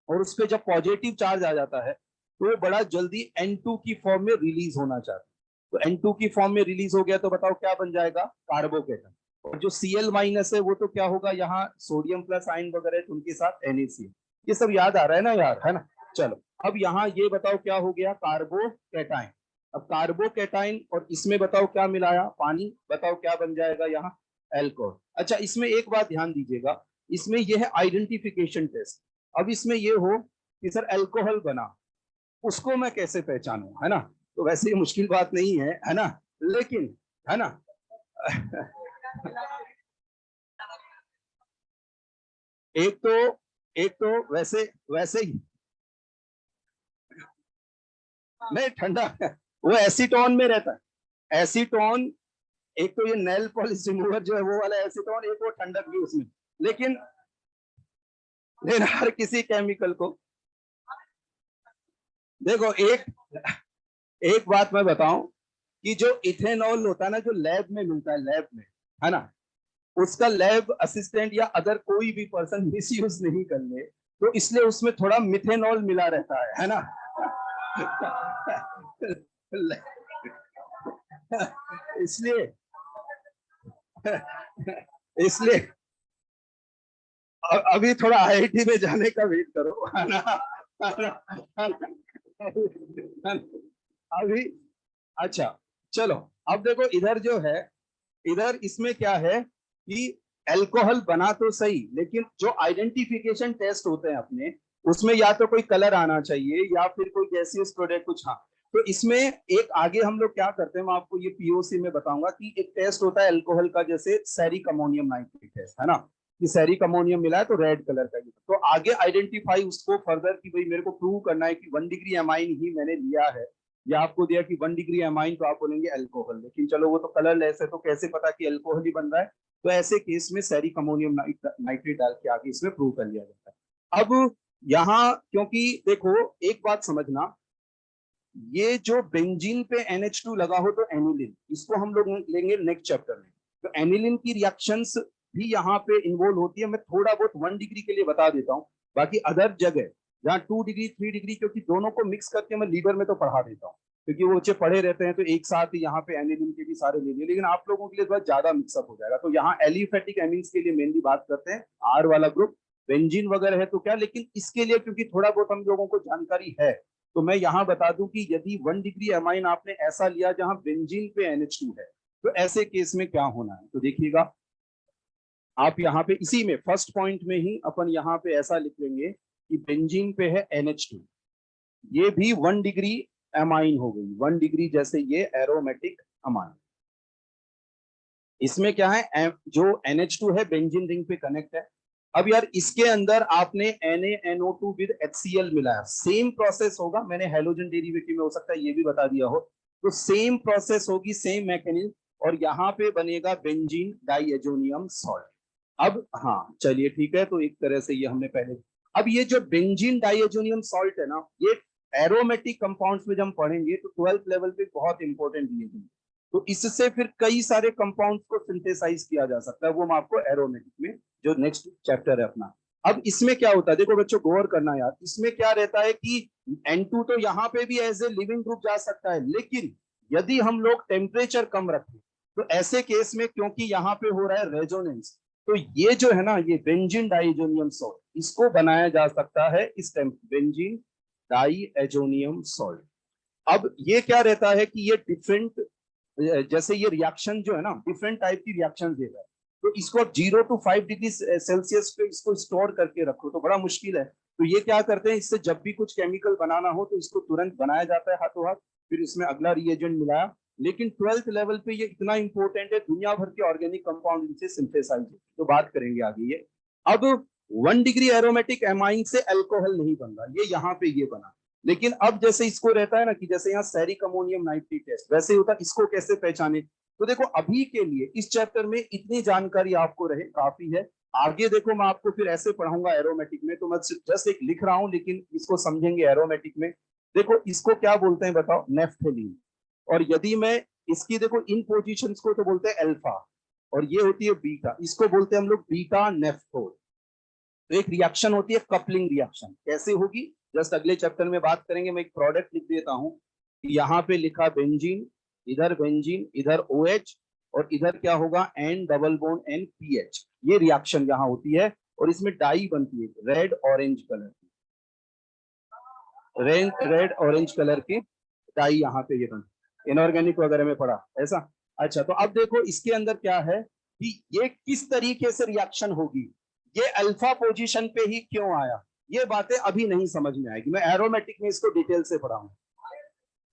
[SPEAKER 1] और उस पर जब पॉजिटिव चार्ज आ जाता है तो वो बड़ा जल्दी N2 की फॉर्म में रिलीज होना चाहता है। तो N2 की फॉर्म में रिलीज हो गया तो बताओ क्या बन जाएगा, कार्बोकेटन। और जो Cl माइनस है वो तो क्या होगा, यहाँ सोडियम प्लस आयन वगैरह तो उनके साथ NaCl। ये सब याद आ रहा है ना यार, है ना। चलो अब यहाँ ये बताओ क्या हो गया, कार्बोकेटाइन। अब कार्बोकेटाइन और इसमें बताओ क्या मिलाया, पानी, बताओ क्या बन जाएगा यहाँ, एल्कोहल। अच्छा इसमें एक बात ध्यान दीजिएगा, इसमें यह है आइडेंटिफिकेशन टेस्ट। अब इसमें ये हो कि सर अल्कोहल बना, उसको मैं कैसे पहचानूं, है ना। तो वैसे ये मुश्किल बात नहीं है ना, लेकिन है ना एक तो वैसे वैसे ही नहीं ठंडा वो एसीटोन में रहता है, एसीटोन। एक तो ये नेल पॉलिश रिमूवर जो है वो वाला एसीटोन, एक वो ठंडक भी उसमें। लेकिन हर किसी केमिकल को देखो, एक एक बात मैं बताऊं कि जो इथेनॉल होता है ना, जो लैब में मिलता है, लैब में, है ना, उसका लैब असिस्टेंट या अदर कोई भी पर्सन मिस यूज नहीं कर ले, तो इसलिए उसमें थोड़ा मिथेनॉल मिला रहता है ना इसलिए इसलिए अभी थोड़ा IIT में जाने का वेट करो, है ना। अभी अच्छा चलो, अब देखो इधर जो है, इधर इसमें क्या है कि अल्कोहल बना तो सही, लेकिन जो आइडेंटिफिकेशन टेस्ट होते हैं अपने, उसमें या तो कोई कलर आना चाहिए या फिर कोई गैसियस प्रोडक्ट कुछ। हाँ, तो इसमें एक आगे हम लोग क्या करते हैं, मैं आपको ये पीओसी में बताऊंगा कि एक टेस्ट होता है अल्कोहल का, जैसे सेरिक अमोनियम नाइट्रेट टेस्ट है ना, कि सेरिक अमोनियम मिला है तो रेड कलर का। तो आगे आइडेंटिफाई उसको फर्दर कि भाई मेरे को प्रूव करना है कि 1 डिग्री एमाइन ही मैंने लिया है, या आपको दिया कि 1 डिग्री एमाइन, तो आप बोलेंगे अल्कोहल, लेकिन चलो वो तो कलरलेस है, तो कैसे पता कि अल्कोहल ही बन रहा है। तो ऐसे केस में सेरिक अमोनियम नाइट्रेट डाल के आगे इसमें प्रूव कर लिया जाता है। अब यहाँ क्योंकि देखो एक बात समझना, ये जो बेंजीन पे NH2 लगा हो तो एनिलिन, इसको हम लोग लेंगे नेक्स्ट चैप्टर में। तो एनिलिन की रिएक्शंस भी यहाँ पे इन्वॉल्व होती है। मैं थोड़ा बहुत 1 डिग्री के लिए बता देता हूँ, बाकी अदर जगह जहाँ 2 डिग्री 3 डिग्री, क्योंकि दोनों को मिक्स करके मैं लीवर में तो पढ़ा देता हूँ, क्योंकि वो बच्चे पढ़े रहते हैं तो एक साथ यहाँ पे एनिलिन के भी सारे ले लिए, लेकिन आप लोगों के लिए बहुत ज्यादा मिक्सअप हो जाएगा। तो यहाँ एलिफेटिक एमीन्स के लिए मेनली बात करते हैं, आर वाला ग्रुप, बेंजीन वगैरह है तो क्या, लेकिन इसके लिए क्योंकि थोड़ा बहुत हम लोगों को जानकारी है, तो मैं यहां बता दूं कि यदि 1 डिग्री एमाइन आपने ऐसा लिया जहां बेंजीन पे NH2 है, तो ऐसे केस में क्या होना है। तो देखिएगा आप यहाँ पे इसी में फर्स्ट पॉइंट में ही अपन यहाँ पे ऐसा लिख लेंगे कि बेंजीन पे है NH2, ये भी 1 डिग्री एमाइन हो गई, 1 डिग्री जैसे ये एरोमेटिक अमाइन। इसमें क्या है, जो NH2 है बेंजीन रिंग पे कनेक्ट है। अब यार इसके अंदर आपने NaNO2 विद HCl मिलाया, सेम प्रोसेस होगा, मैंने हेलोजन डेरिवेटिव में हो सकता है ये भी बता दिया हो, तो सेम प्रोसेस होगी, सेम मैकेनिज्म, और यहाँ पे बनेगा बेंजीन डाइएजोनियम सॉल्ट। अब हाँ चलिए ठीक है, तो एक तरह से ये हमने पहले, अब ये जो बेंजीन डाइएजोनियम सॉल्ट है ना, ये एरोमेटिक कंपाउंड्स में जब हम पढ़ेंगे तो 12th लेवल पे बहुत इंपॉर्टेंट दिए, तो इससे फिर कई सारे कंपाउंड्स को सिंथेसाइज किया जा सकता है, वो मैं आपको एरोमेटिक में जो नेक्स्ट चैप्टर है अपना। अब इसमें क्या होता है, देखो बच्चों गौर करना यार, इसमें क्या रहता है कि N2 तो यहाँ पे भी एज ए लिविंग ग्रुप जा सकता है, लेकिन यदि हम लोग टेम्परेचर कम रखें तो ऐसे केस में, क्योंकि यहाँ पे हो रहा है रेजोनेंस, तो ये जो है ना, ये बेंजीन डाइएजोनियम सॉल्ट, इसको बनाया जा सकता है इस बेंजीन डाइएजोनियम सॉल्ट। अब ये क्या रहता है कि ये डिफरेंट, जैसे ये रिएक्शन जो है ना, डिफरेंट टाइप की रिएक्शन दे रहा है, तो इसको 0 to 5 डिग्री सेल्सियस पे इसको स्टोर करके रखो तो बड़ा मुश्किल है। तो ये क्या करते हैं, इससे जब भी कुछ केमिकल बनाना हो तो इसको तुरंत बनाया जाता है हाथों हाथ, फिर इसमें अगला रिएजेंट मिलाया। लेकिन 12th लेवल पे ये इतना इंपॉर्टेंट है, दुनिया भर के ऑर्गेनिक कंपाउंड इनसे सिंथेसाइज होते, तो बात करेंगे आगे ये। अब 1 डिग्री एरोमेटिक एमाइन से अल्कोहल नहीं बन रहा, ये यहाँ पे ये बना, लेकिन अब जैसे इसको रहता है ना कि जैसे यहाँ सेरिक अमोनियम नाइट्रेट टेस्ट वैसे ही होता है, इसको कैसे पहचाने। तो देखो अभी के लिए इस चैप्टर में इतनी जानकारी आपको रहे काफी है, आगे देखो मैं आपको फिर ऐसे पढ़ाऊंगा एरोमेटिक में, तो मैं जस्ट एक लिख रहा हूं लेकिन इसको समझेंगे एरोमेटिक में। देखो इसको क्या बोलते हैं बताओ, नेफ्थेलीन, और यदि मैं इसकी देखो इन पोजीशंस को तो बोलते हैं अल्फा, और ये होती है बीटा, इसको बोलते हैं हम लोग बीटा नेफ्थोल। तो एक रिएक्शन होती है कपलिंग रिएक्शन, कैसे होगी जस्ट अगले चैप्टर में बात करेंगे। मैं एक प्रोडक्ट लिख देता हूं, यहाँ पे लिखा बेंजीन, इधर OH, और इधर क्या होगा N डबल बॉन्ड NPH, ये रिएक्शन यहाँ होती है, और इसमें डाई बनती है रेड ऑरेंज कलर की, रेड ऑरेंज कलर की डाई यहाँ पे ये बनती, इनऑर्गेनिक वगैरह में पड़ा ऐसा। अच्छा तो अब देखो इसके अंदर क्या है कि ये किस तरीके से रिएक्शन होगी, ये अल्फा पोजीशन पे ही क्यों आया, ये बातें अभी नहीं समझ में आएगी, मैं एरोमेटिक में इसको डिटेल से पढ़ाऊंगा।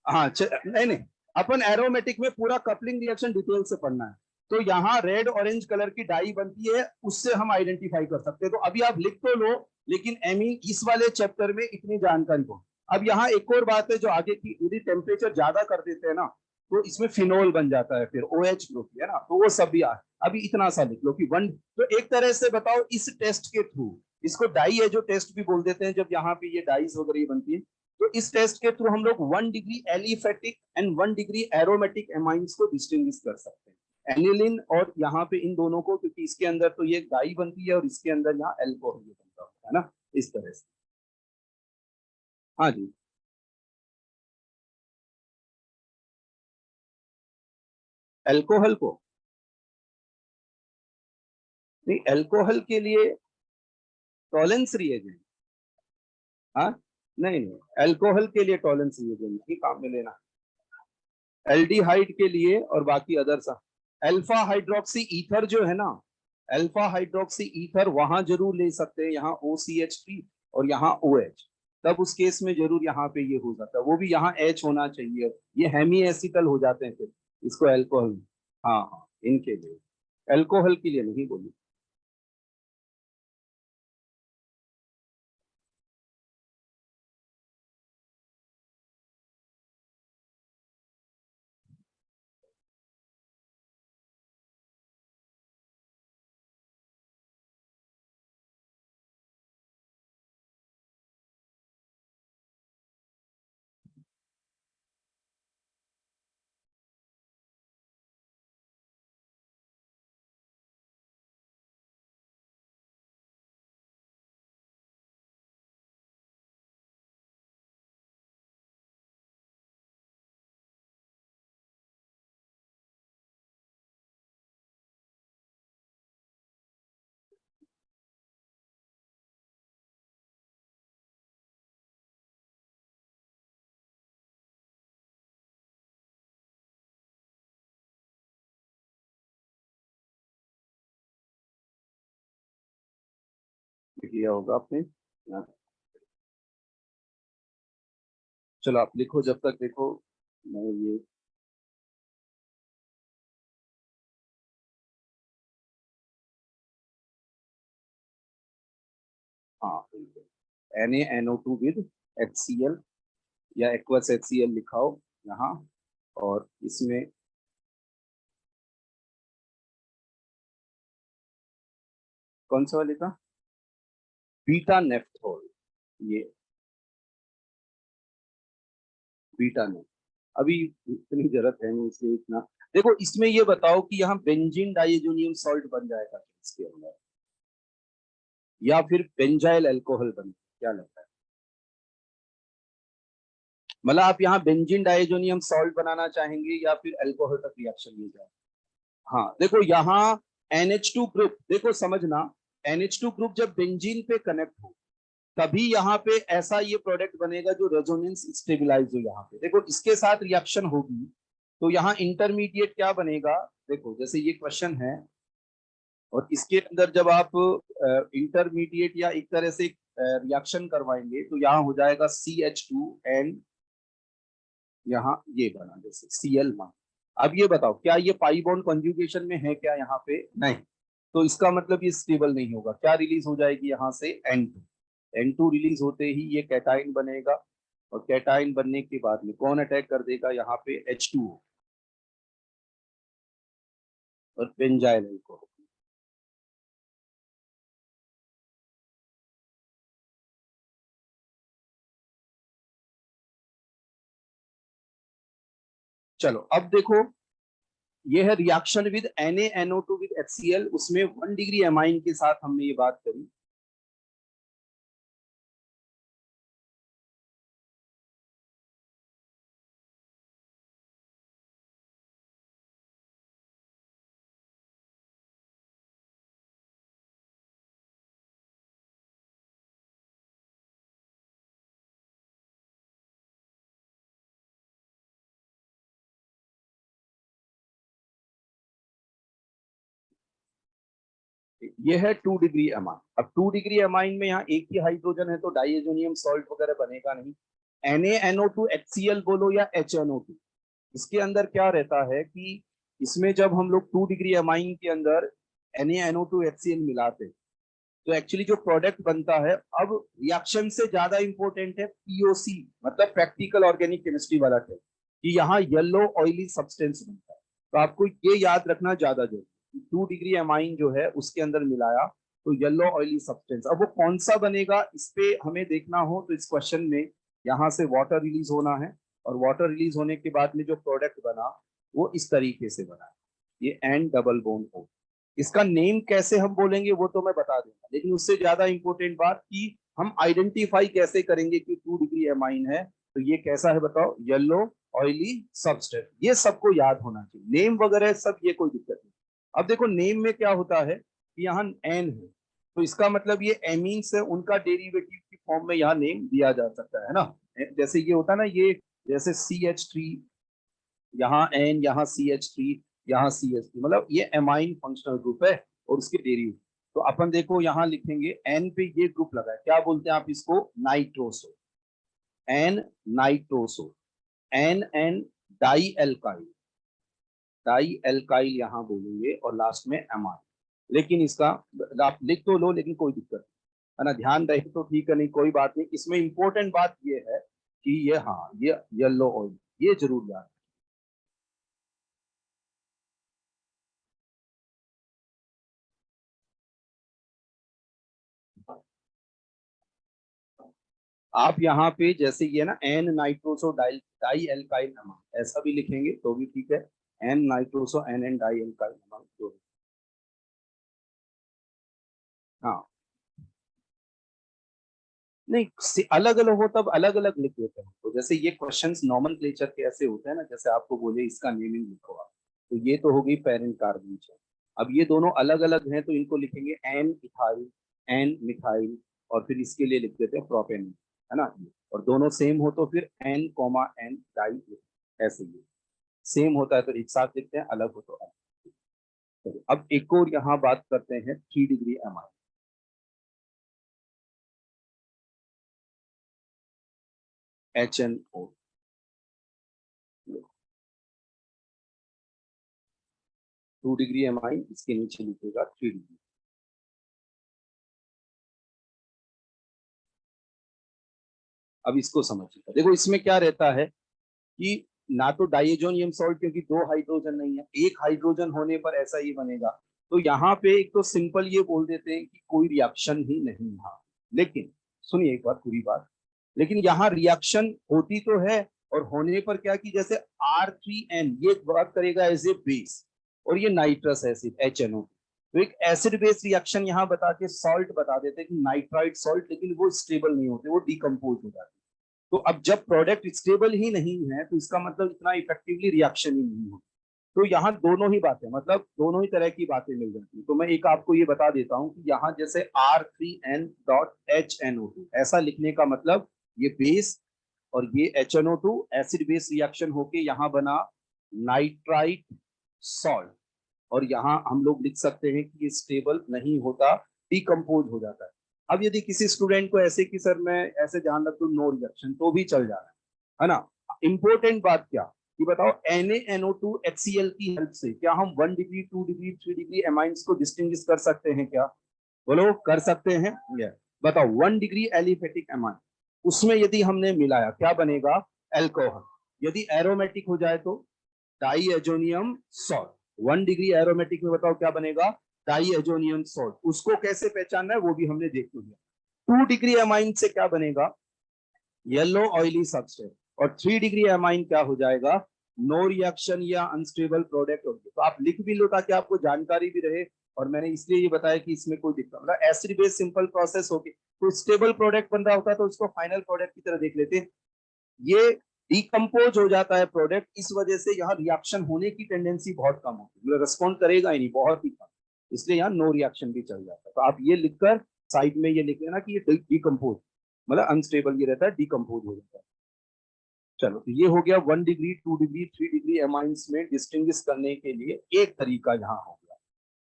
[SPEAKER 1] हाँ नहीं नहीं, अपन एरोमेटिक में पूरा कपलिंग रिएक्शन डिटेल से पढ़ना है। तो यहाँ रेड ऑरेंज कलर की डाई बनती है, उससे हम आइडेंटिफाई कर सकते हैं। तो अभी आप लिख तो लो, लेकिन एमीन इस वाले चैप्टर में इतनी जानकारी हो। अब यहाँ एक और बात है जो आगे की, यदि टेम्परेचर ज्यादा कर देते हैं ना तो इसमें फिनोल बन जाता है, फिर OH ग्रुप है ना, तो वो सब भी अभी इतना सा लिख लो कि वन। तो एक तरह से बताओ इस टेस्ट के थ्रू, इसको डाई है जो टेस्ट भी बोल देते हैं जब यहाँ पे ये डाइस वगैरह बनती है, तो इस टेस्ट के थ्रू हम लोग 1 degree aliphatic and 1 degree aromatic amines को डिस्टिंग्विश कर सकते हैं, एनिलिन और यहाँ पे इन दोनों को, क्योंकि इसके अंदर तो ये डाई बनती है और इसके अंदर यहाँ एल्कोहल बनता है ना, इस तरह से। हाँ जी, एल्कोहल को, नहीं एल्कोहल के लिए टॉलेंस रिएजेंट, हाँ नहीं नहीं, अल्कोहल के लिए टॉलेंस रिएजेंट नहीं काम में लेना, एल्डिहाइड के लिए और बाकी अदर सा, अल्फा हाइड्रोक्सी ईथर जो है ना, अल्फा हाइड्रोक्सी ईथर वहां जरूर ले सकते हैं, यहाँ OCH3 और यहाँ OH, तब उस केस में जरूर यहाँ पे ये हो जाता है, वो भी यहाँ H होना चाहिए, ये हेमी एसिटल हो जाते हैं फिर, इसको एल्कोहल। हाँ हाँ, इनके लिए, अल्कोहल के लिए नहीं बोली। किया होगा आपने। हाँ, चलो आप लिखो जब तक, देखो मैं ये, हाँ NaNO2 विद HCl या एक्वस HCl लिखाओ यहाँ, और इसमें कौन सा वाले का, बीटा नेफ्थोल, ये बीटा नेफ्थ, अभी इतनी जरूरत है नहीं इसलिए इतना। देखो इसमें ये बताओ कि यहाँ बेंजीन डाइएजोनियम सॉल्ट बन जाएगा क्या इसके अंदर, या फिर बेंजाइल अल्कोहल बन, क्या लगता है? मतलब आप यहाँ बेंजीन डाइएजोनियम सॉल्ट बनाना चाहेंगे या फिर अल्कोहल तक रिएक्शन ले जाए? हाँ देखो यहाँ NH2 ग्रुप, देखो समझना, NH2 ग्रुप जब बेंजीन पे कनेक्ट हो तभी यहाँ पे ऐसा ये प्रोडक्ट बनेगा जो रेजोनेंस स्टेबलाइज हो। यहाँ पे देखो इसके साथ रिएक्शन होगी तो यहाँ इंटरमीडिएट क्या बनेगा, देखो जैसे ये क्वेश्चन है, और इसके अंदर जब आप इंटरमीडिएट या एक तरह से रिएक्शन करवाएंगे तो यहाँ हो जाएगा CH2 एंड यहाँ ये बना जैसे Cl मान। अब ये बताओ क्या ये पाई बॉन्ड कॉन्जुगेशन में है क्या यहाँ पे, नहीं, तो इसका मतलब ये स्टेबल नहीं होगा, क्या रिलीज हो जाएगी यहाँ से N2, N2 रिलीज होते ही ये कैटाइन बनेगा, और कैटाइन बनने के बाद में कौन अटैक कर देगा यहाँ पे H2O और बेंजाइल अल्कोहल। चलो अब देखो ये है reaction with NaNO2 with HCl, उसमें 1 डिग्री एमाइन के साथ हमने ये बात करी। ये है 2 डिग्री एमाइन। अब 2 डिग्री एमाइन में यहाँ एक ही हाइड्रोजन है तो डाइएजोनियम सॉल्ट वगैरह बनेगा नहीं। NaNO2 HCl बोलो या HNO2, इसके अंदर क्या रहता है कि इसमें जब हम लोग 2 डिग्री एमाइन के अंदर NaNO2 HCl मिलाते हैं तो एक्चुअली जो प्रोडक्ट बनता है, अब रिएक्शन से ज्यादा इंपॉर्टेंट है POC, मतलब प्रैक्टिकल ऑर्गेनिक केमिस्ट्री वाला टेस्ट, कि यहाँ येलो ऑयली सब्सटेंस बनता है। तो आपको ये याद रखना ज्यादा जरूरी, 2 डिग्री एमाइन जो है उसके अंदर मिलाया तो येलो ऑयली सब्सटेंस, अब वो कौन सा बनेगा इस पे हमें देखना हो तो इस क्वेश्चन में यहाँ से वाटर रिलीज होना है, और वाटर रिलीज होने के बाद में जो प्रोडक्ट बना वो इस तरीके से बना, ये N डबल बॉन्ड O। इसका नेम कैसे हम बोलेंगे वो तो मैं बता दूंगा, लेकिन उससे ज्यादा इंपॉर्टेंट बात कि हम आइडेंटिफाई कैसे करेंगे कि 2 डिग्री एमाइन है तो ये कैसा है बताओ, येलो ऑयली सबस्टेंस, ये सबको याद होना चाहिए, नेम वगैरह सब ये कोई दिक्कत नहीं। अब देखो नेम में क्या होता है कि यहाँ एन है तो इसका मतलब ये एमीन्स है, उनका डेरिवेटिव की फॉर्म में यहाँ नेम दिया जा सकता है ना, जैसे ये होता है ना, ये जैसे CH3, यहाँ N, यहाँ CH3, यहाँ CH3, मतलब ये एमाइन फंक्शनल ग्रुप है, और उसके डेरिवेटिव। तो अपन देखो यहाँ लिखेंगे एन पे ये ग्रुप लगा है, क्या बोलते हैं आप इसको, nitroso, N nitroso, N dialkyl, dialkyl यहाँ बोलेंगे और लास्ट में एमाइन। लेकिन इसका आप लिख तो लो, लेकिन कोई दिक्कत नहीं है ना, ध्यान रहे तो ठीक है, नहीं कोई बात नहीं। इसमें इंपॉर्टेंट बात ये है कि ये, हाँ ये येलो ऑयल, ये जरूर याद। आप यहाँ पे जैसे ये ना N nitroso di dialkyl amount ऐसा भी लिखेंगे तो भी ठीक है, N nitroso N dialkyl amount जो, हाँ नहीं अलग अलग हो तब अलग अलग लिख देते हैं। तो जैसे ये क्वेश्चंस नॉमेनक्लेचर के ऐसे होते हैं ना, जैसे आपको बोले इसका नेमिंग लिखो आप, तो ये तो हो गई पेरेंट कार्बन चेन। अब ये दोनों अलग अलग हैं तो इनको लिखेंगे एन इथाइल, एन मिथाइल, और फिर इसके लिए लिख देते हैं प्रोपेन, है ना। और दोनों सेम हो तो फिर एन कॉमा एन डाई, ऐसे ही सेम होता है तो एक साथ लिखते हैं, अलग हो तो अलग। तो अब एक और यहाँ बात करते हैं 3 degree amine, HNO, 2 degree amine, इसके नीचे लिखेगा 3 डिग्री। अब इसको समझिए, देखो इसमें क्या रहता है कि ना तो डाइएजोनियम सॉल्ट, क्योंकि दो हाइड्रोजन नहीं है, एक हाइड्रोजन होने पर ऐसा ही बनेगा। तो यहाँ पे एक तो सिंपल ये बोल देते हैं कि कोई रिएक्शन ही नहीं है। लेकिन सुनिए एक बार पूरी बात, लेकिन यहाँ रिएक्शन होती तो है, और होने पर क्या कि जैसे R3N ये वर्क करेगा एज ए बेस, और ये नाइट्रस एसिड HNO, तो एक एसिड बेस रिएक्शन यहाँ बता के सॉल्ट बता देते हैं कि नाइट्राइट सॉल्ट, लेकिन वो स्टेबल नहीं होते, वो डिकम्पोज हो जाते। तो अब जब प्रोडक्ट स्टेबल ही नहीं है तो इसका मतलब इतना इफेक्टिवली रिएक्शन ही नहीं हो। तो यहाँ दोनों ही बातें, मतलब दोनों ही तरह की बातें मिल जाती है। तो मैं एक आपको ये बता देता हूँ कि यहाँ जैसे R3N.HNO2 ऐसा लिखने का मतलब ये बेस, और ये HNO2 एसिड बेस रिएक्शन होके यहाँ बना नाइट्राइट सॉल्ट, और यहाँ हम लोग लिख सकते हैं कि ये स्टेबल नहीं होता, डिकम्पोज हो जाता है। अब यदि किसी स्टूडेंट को ऐसे कि सर मैं ऐसे ध्यान रख दूं नो रिएक्शन, तो भी चल जा रहा है ना। इंपॉर्टेंट बात क्या कि बताओ, NaNO2HCl की हेल्प से क्या हम 1 डिग्री 2 डिग्री 3 डिग्री एमाइंस को डिस्टिंग्विश कर सकते हैं क्या, बोलो कर सकते हैं। ये बताओ 1 डिग्री एलिफेटिक एमाइन, उसमें यदि हमने मिलाया क्या बनेगा, एल्कोहल। यदि एरोमेटिक हो जाए तो diazonium salt. 1 degree aromatic में बताओ क्या बनेगा, डाई एजोनियम सॉल्ट। उसको कैसे पहचानना है वो भी हमने देख लिया। 2 डिग्री एमाइन से क्या बनेगा, येलो ऑयली सब्सटेंस। और 3 डिग्री एमाइन क्या हो जाएगा, नो रिएक्शन या अनस्टेबल प्रोडक्ट होगी। तो आप लिख भी लो ताकि आपको जानकारी भी रहे। और मैंने इसलिए ये बताया कि इसमें कोई दिक्कत, मतलब एसिड बेस सिंपल प्रोसेस होगी, तो स्टेबल प्रोडक्ट बन रहा होता है तो उसको फाइनल प्रोडक्ट की तरह देख लेते हैं। ये डिकम्पोज हो जाता है प्रोडक्ट, इस वजह से यहाँ रिएक्शन होने की टेंडेंसी बहुत कम होती है, मतलब रिस्पॉन्ड करेगा ही नहीं, बहुत ही कम, इसलिए यहाँ नो रिएक्शन भी चल जाता है। तो आप ये लिखकर साइड में ये लिख लेना कि ये डिकम्पोज, मतलब अनस्टेबल ये रहता है, डिकम्पोज हो जाता है। चलो तो ये हो गया 1 डिग्री 2 डिग्री 3 डिग्री एमाइंस में डिस्टिंग्विश करने के लिए एक तरीका यहाँ हो गया,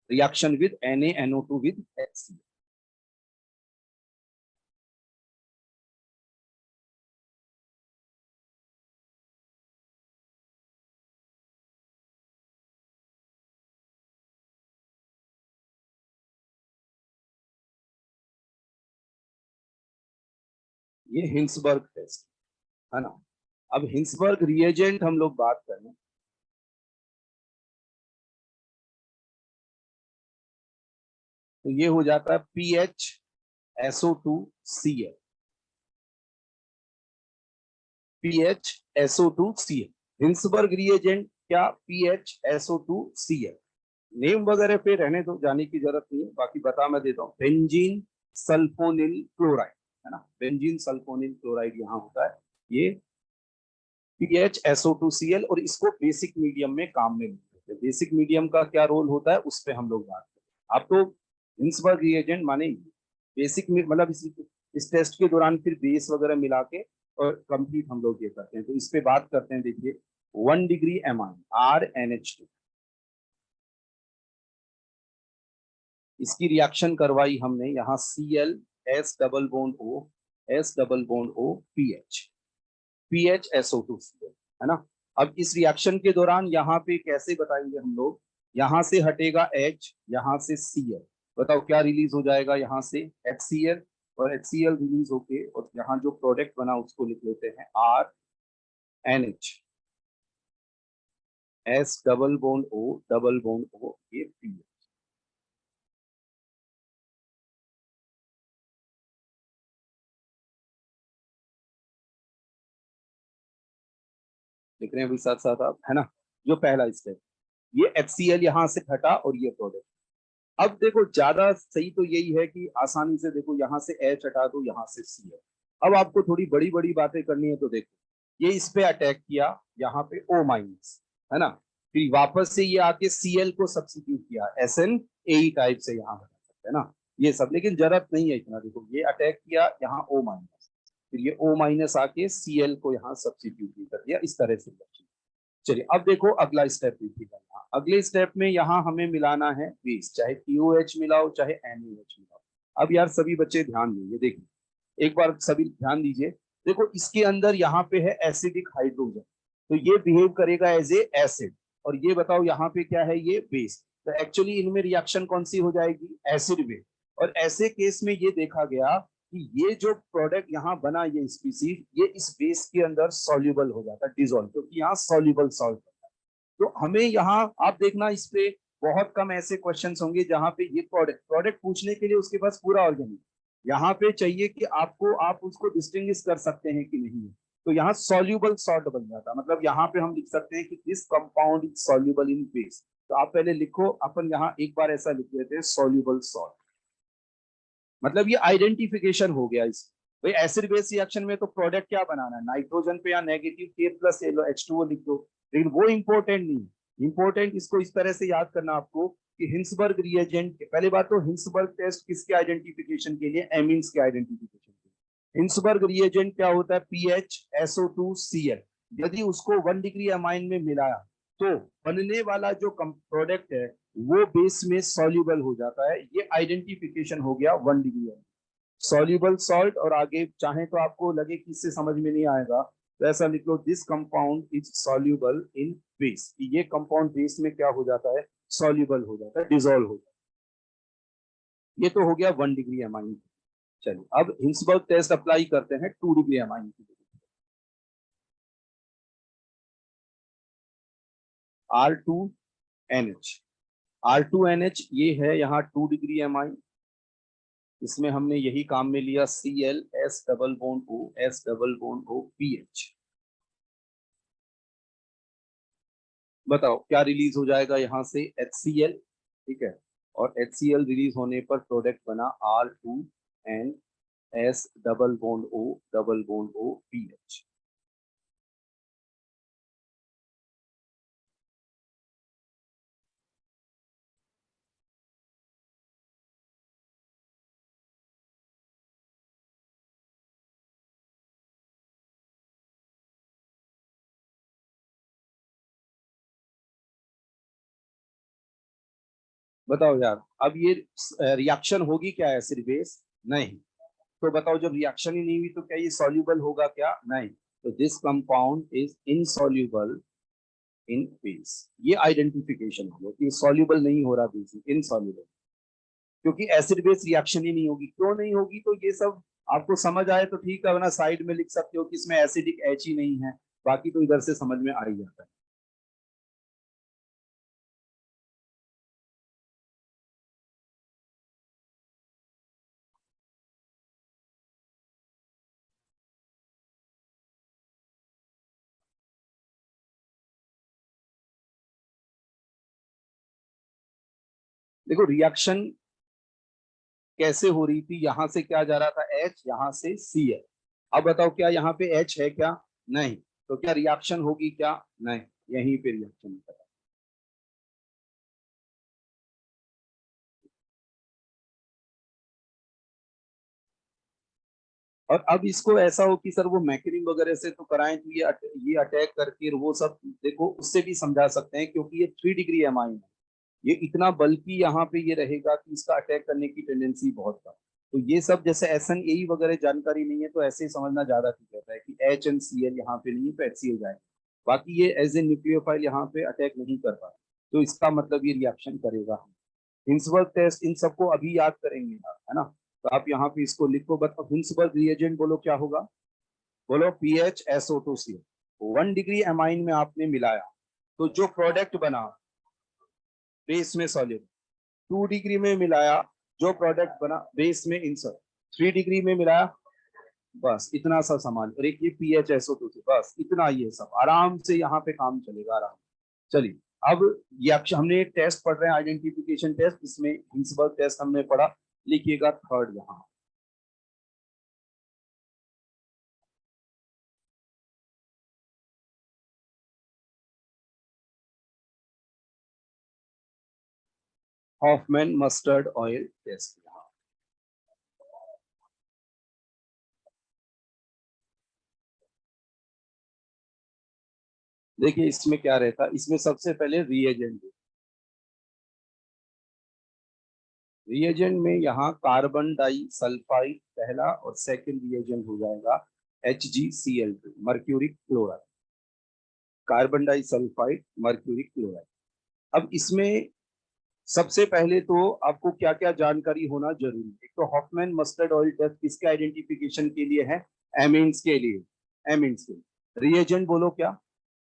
[SPEAKER 1] reaction with NaNO2 with HCl। ये हिंसबर्ग टेस्ट है ना। अब हिंसबर्ग रिएजेंट हम लोग बात करें, तो ये हो जाता है PHSO2Cl, PHSO2Cl हिंसबर्ग रिएजेंट क्या, PHSO2Cl। नेम वगैरह पे रहने दो, जाने की जरूरत नहीं है, बाकी बता मैं देता हूँ, बेंजीन सल्फोनिल क्लोराइड, है ना, बेंजीन सल्फोनिल क्लोराइड यहाँ होता है ये PHSO2Cl। और इसको बेसिक मीडियम में काम में लेते हैं। बेसिक मीडियम का क्या रोल होता है उस पर हम लोग बात करें। आप तो हिंसबर्ग रिएजेंट माने बेसिक, मतलब इस टेस्ट के दौरान फिर बेस वगैरह मिला के और कंप्लीट हम लोग ये करते हैं। तो इस पे बात करते हैं, देखिए 1 डिग्री एमाइन RNH2, इसकी रिएक्शन करवाई हमने, यहाँ Cl S double bond O, S double bond O, PH, PH SO2 Cl, है ना। अब इस रिएक्शन के दौरान यहाँ पे कैसे बताएंगे हम लोग, यहाँ से हटेगा H, यहाँ से Cl, बताओ क्या रिलीज हो जाएगा, यहाँ से HCl, और HCl रिलीज होके और यहाँ जो प्रोडक्ट बना उसको लिख लेते हैं RNH, S double bond O double bond O, ये PH। लिख रहे हैं अभी साथ साथ आप, है ना। जो पहला स्टेप, ये HCl यहाँ से हटा और ये प्रोडक्ट। अब देखो ज्यादा सही तो यही है कि आसानी से देखो, यहाँ से H हटा दो, यहाँ से Cl। अब आपको थोड़ी बड़ी बड़ी बातें करनी है तो देखो, ये इस पे अटैक किया, यहाँ पे O माइनस, है ना, फिर वापस से ये आके Cl को सब्स्टिट्यूट किया, SnAe टाइप से यहाँ बना सकते हैं ना ये सब, लेकिन जरूरत नहीं है इतना। देखो ये अटैक किया यहाँ O माइनस, फिर ये O माइनस आके Cl को यहाँ सब्स्टिट्यूट कर दिया, इस तरह से। चलिए अब देखो अगला स्टेप देखिएगा, यहाँ अगले स्टेप में यहाँ हमें मिलाना है बेस, चाहे POH मिलाओ चाहे NaOH मिलाओ। अब यार सभी बच्चे ध्यान दीजिए, देखिए एक बार सभी ध्यान दीजिए, देखो इसके अंदर यहाँ पे है एसिडिक हाइड्रोजन, तो ये बिहेव करेगा एज ए एसिड, और ये बताओ यहाँ पे क्या है, ये बेस। तो एक्चुअली इनमें रिएक्शन कौन सी हो जाएगी, एसिड बेस। और ऐसे केस में ये देखा गया कि ये जो प्रोडक्ट यहाँ बना, ये स्पीसीज, ये इस बेस के अंदर सॉल्युबल हो जाता है, डिसॉल्व, क्योंकि यहाँ सॉल्युबल सॉल्ट होता है। तो हमें यहाँ आप देखना, इस पे बहुत कम ऐसे क्वेश्चंस होंगे जहाँ पे ये प्रोडक्ट पूछने के लिए उसके पास पूरा ऑर्गेनिक, यहाँ पे चाहिए कि आपको, आप उसको डिस्टिंग्विश कर सकते हैं कि नहीं। तो यहाँ सॉल्युबल सॉल्ट बन जाता, मतलब यहाँ पे हम लिख सकते हैं कि this compound is soluble in base. तो आप पहले लिखो, अपन यहाँ एक बार ऐसा लिख लेते हैं, सॉल्युबल सॉल्ट, मतलब ये आइडेंटिफिकेशन हो गया। इस भाई एसिड बेस रिएक्शन में तो प्रोडक्ट क्या बनाना है, नाइट्रोजन पे या नेगेटिव K प्लस H2O लिख दो, लेकिन वो इंपॉर्टेंट नहीं। इंपॉर्टेंट इसको इस तरह से याद करना आपको कि हिंसबर्ग रिएजेंट, पहले बात तो हिंसबर्ग टेस्ट किसके आइडेंटिफिकेशन के लिए, एमीन्स के आइडेंटिफिकेशन के लिए। हिंसबर्ग रिएजेंट क्या होता है, PH SO2 Cl, यदि उसको 1 डिग्री अमाइन में मिलाया तो बनने वाला जो प्रोडक्ट है वो बेस में सॉल्युबल हो जाता है। ये आइडेंटिफिकेशन हो गया 1 डिग्री सॉल्युबल सॉल्ट। और आगे चाहे तो आपको लगे कि इससे समझ में नहीं आएगा तो ऐसा लिख लो, this compound is soluble in base, ये कंपाउंड बेस में क्या हो जाता है, सॉल्युबल हो जाता है, डिसॉल्व हो जाता है। ये तो हो गया 1 डिग्री अमाइन। चलिए अब हिंसबर्ग टेस्ट अप्लाई करते हैं 2 डिग्री अमाइन की। R2NH, R2NH ये है यहाँ 2 डिग्री अमाइन, इसमें हमने यही काम में लिया Cl S double bond O, S double bond O, PH। बताओ क्या रिलीज हो जाएगा यहाँ से, HCl, ठीक है, और HCl रिलीज होने पर प्रोडक्ट बना R2N S double bond O double bond O, PH। बताओ यार, अब ये रिएक्शन होगी क्या एसिड बेस, नहीं। तो बताओ जब रिएक्शन ही नहीं हुई तो क्या ये सॉल्युबल होगा क्या, नहीं। तो this compound is insoluble in base, ये आइडेंटिफिकेशन हो गया कि सॉल्युबल नहीं हो रहा बेस, इनसॉल्युबल, क्योंकि एसिड बेस रिएक्शन ही नहीं होगी। क्यों नहीं होगी, तो ये सब आपको समझ आए तो ठीक है, वरना साइड में लिख सकते हो कि इसमें एसिडिक एच ही नहीं है, बाकी तो इधर से समझ में आ ही जाता है। देखो रिएक्शन कैसे हो रही थी, यहां से क्या जा रहा था, एच, यहां से सी है। अब बताओ क्या यहाँ पे एच है क्या, नहीं। तो क्या रिएक्शन होगी क्या, नहीं, यहीं पे रिएक्शन होता है। और अब इसको ऐसा हो कि सर वो मैकेनिंग वगैरह से तो कराएं, तो ये अटैक करके वो सब देखो उससे भी समझा सकते हैं, क्योंकि ये 3 डिग्री एमाइन है, ये इतना बल्कि यहाँ पे ये रहेगा कि इसका अटैक करने की टेंडेंसी बहुत कम। तो ये सब जैसे एस एन ए वगैरह जानकारी नहीं है तो ऐसे ही समझना ज्यादा ठीक रहता है कि एच एन सी एल यहाँ पे नहीं है तो एच सी एल जाए। बाकी ये एज ए न्यूक्लियोफाइल यहाँ पे अटैक नहीं कर पा, तो इसका मतलब ये रिएक्शन करेगा। हिंसबर्ग टेस्ट इन सबको अभी याद करेंगे आप, है ना। तो आप यहाँ पे इसको लिखो, बताओ हिंसबर्ग रिएजेंट बोलो क्या होगा, बोलो PHSO2 1 डिग्री एमाइन में आपने मिलाया तो जो प्रोडक्ट बना बेस में सॉलिड, 2 डिग्री में मिलाया जो प्रोडक्ट बना बेस में इंसर्ट, 3 डिग्री में मिलाया, बस इतना सा सामान। और एक ये PHSO2 बस इतना, ये सब आराम से यहाँ पे काम चलेगा आराम। चलिए अब ये अक्षर हमने टेस्ट पढ़ रहे हैं आइडेंटिफिकेशन टेस्ट, इसमें हिंसबर्ग टेस्ट हमने पढ़ा, लिखिएगा थर्ड यहाँ। हॉफमैन मस्टर्ड ऑयल टेस्ट यहाँ। देखिए इसमें क्या रहता है, इसमें सबसे पहले रिएजेंट, रिएजेंट में यहाँ कार्बन डाई सल्फाइड पहला और सेकंड रिएजेंट हो जाएगा HgCl2 mercuric chloride, carbon disulphide mercuric chloride. अब इसमें सबसे पहले तो आपको क्या क्या जानकारी होना जरूरी है। एक तो हॉफमैन मस्टर्ड ऑयल टेस्ट किसके आइडेंटिफिकेशन के लिए है, एमीन्स के लिए, एमीन्स के रिएजेंट बोलो क्या,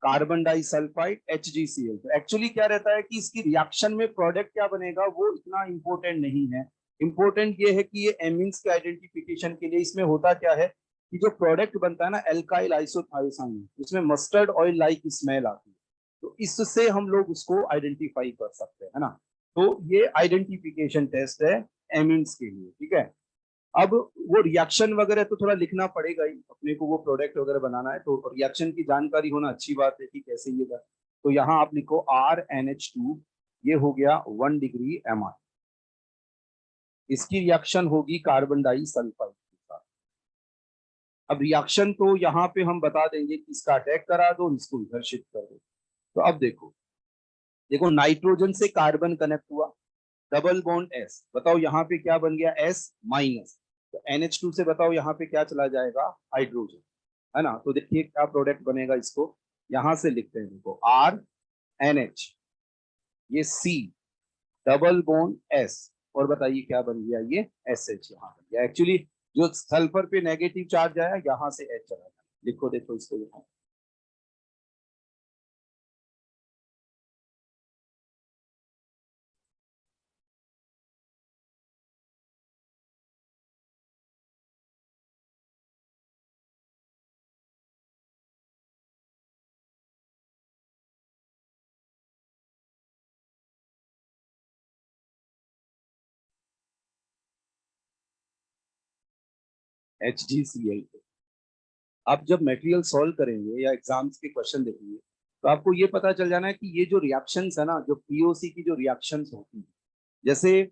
[SPEAKER 1] कार्बन डाई सल्फाइड HgCl। तो एक्चुअली क्या रहता है कि इसकी रिएक्शन में प्रोडक्ट क्या बनेगा वो इतना इंपॉर्टेंट नहीं है। इंपॉर्टेंट ये है कि ये एमीन्स के आइडेंटिफिकेशन के लिए इसमें होता क्या है कि जो प्रोडक्ट बनता है ना एल्काइल आइसोथायोसाइन, उसमें मस्टर्ड ऑयल लाइक स्मेल आती है, तो इससे हम लोग उसको आइडेंटिफाई कर सकते हैं, है ना। तो ये आइडेंटिफिकेशन टेस्ट है एमीन्स के लिए, ठीक है। अब वो रिएक्शन वगैरह तो थोड़ा लिखना पड़ेगा ही, अपने को वो प्रोडक्ट वगैरह बनाना है तो रिएक्शन की जानकारी होना अच्छी बात है कि कैसे ये कर। तो यहाँ आप लिखो RNH2, ये हो गया 1 डिग्री एमाइन, इसकी रिएक्शन होगी कार्बन डाई सल्फाइड के साथ। अब रिएक्शन तो यहाँ पे हम बता देंगे कि इसका अटैक करा दो, इसको इधर शिफ्ट कर दो। तो अब देखो, देखो नाइट्रोजन से कार्बन कनेक्ट हुआ, डबल बॉन्ड S, बताओ यहाँ पे क्या बन गया S माइनस, तो NH2 से बताओ यहाँ पे क्या चला जाएगा, हाइड्रोजन, है ना। तो देखिए क्या प्रोडक्ट बनेगा, इसको यहां से लिखते हैं, देखो RNH, ये C डबल बॉन्ड S, और बताइए क्या बन गया, ये SH यहाँ बन गया। एक्चुअली जो सल्फर पे नेगेटिव चार्ज आया यहाँ से H चला गया, लिखो देखो इसको देखो। HgCl। आप जब मटेरियल सॉल्व करेंगे या एग्जाम्स के क्वेश्चन देखेंगे तो आपको ये पता चल जाना है कि ये जो रिएक्शंस है ना, जो POC की जो रिएक्शंस होती है, जैसे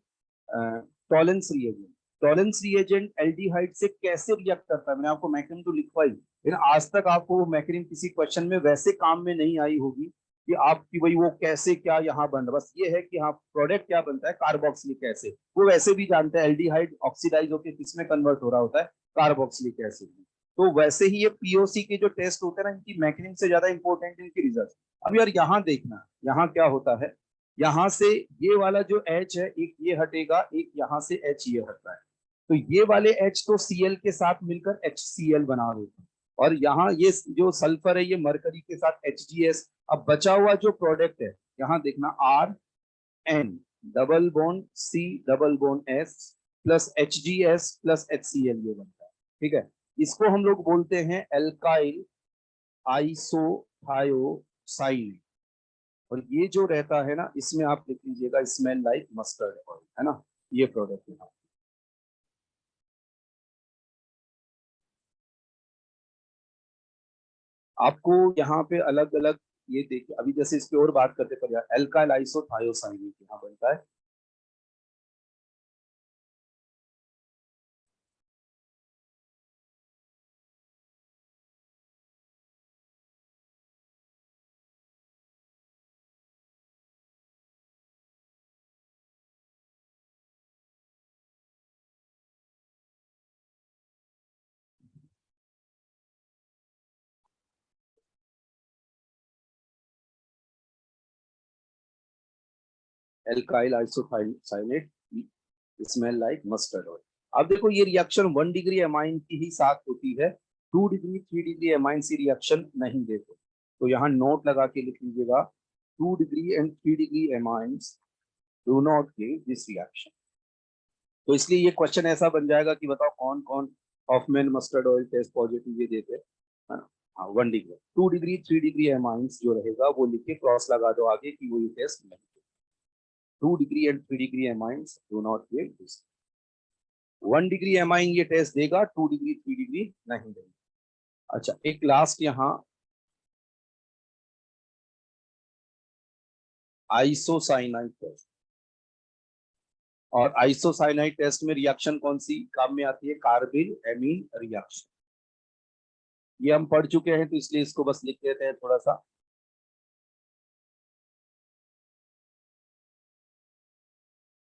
[SPEAKER 1] Tollens reagent, Tollens reagent aldehyde से कैसे रिएक्ट करता है, मैंने आपको मैकेनिज्म तो लिखवाई, लेकिन आज तक आपको वो मैकेनिज्म किसी क्वेश्चन में वैसे काम में नहीं आई होगी कि आपकी वही वो कैसे क्या यहाँ बन रहा। बस ये है कि हाँ प्रोडक्ट क्या बनता है कार्बोक्सिलिक एसिड, वो वैसे भी जानते हैं एल्डिहाइड ऑक्सीडाइज होकर किस में कन्वर्ट हो रहा होता है, कार्बोक्सिलिक एसिड में। तो वैसे ही ये POC के जो टेस्ट होते हैं ना, इनकी मैकेनिज्म से ज्यादा इंपॉर्टेंट इनकी रिजल्ट। अब यार यहाँ देखना, यहाँ क्या होता है, यहाँ से ये वाला जो H है एक ये हटेगा, एक यहाँ से H ये हटता है, तो ये वाले H तो Cl के साथ मिलकर HCl बना देते हैं, और यहाँ ये जो सल्फर है ये मरकरी के साथ HGS। अब बचा हुआ जो प्रोडक्ट है यहाँ देखना RN double bond C double bond S plus HGS plus HCl ये बनता है, ठीक है। इसको हम लोग बोलते हैं एल्काइल आइसोथायोसाइन, और ये जो रहता है ना इसमें आप लिख लीजिएगा स्मेल लाइक मस्टर्ड ऑयल, है ना, ये प्रोडक्ट है। आपको यहाँ पे अलग अलग, ये देखिए अभी जैसे इस पे और बात करते पर एल्काइल आइसोथायोसाइन यहाँ बनता है। Alkyl isocyanate smell like mustard oil. अब देखो ये रिएक्शन 1 डिग्री एमाइन की ही साथ होती है, 2 डिग्री 3 डिग्री एमाइन से रिएक्शन नहीं देते। तो यहाँ नोट लगा के लिख लीजिएगा 2 degree and 3 degree amines do not give this reaction. तो इसलिए ये क्वेश्चन ऐसा बन जाएगा कि बताओ कौन कौन Hofmann mustard oil test positive ये देते हैं, है ना। हाँ 1 डिग्री 2 डिग्री 3 डिग्री एमाइन्स जो रहेगा वो लिख के क्रॉस लगा दो आगे कि वो ये टेस्ट नहीं, 2 degree and 3 degree amines do not give this. 1 degree amine ये टेस्ट देगा, 2 डिग्री 3 डिग्री नहीं देगा। अच्छा एक लास्ट यहाँ आइसोसाइनाइड टेस्ट, और आइसोसाइनाइड टेस्ट में रिएक्शन कौन सी काम में आती है, कार्बिल एमीन रिएक्शन। ये हम पढ़ चुके हैं तो इसलिए इसको बस लिख देते हैं थोड़ा सा।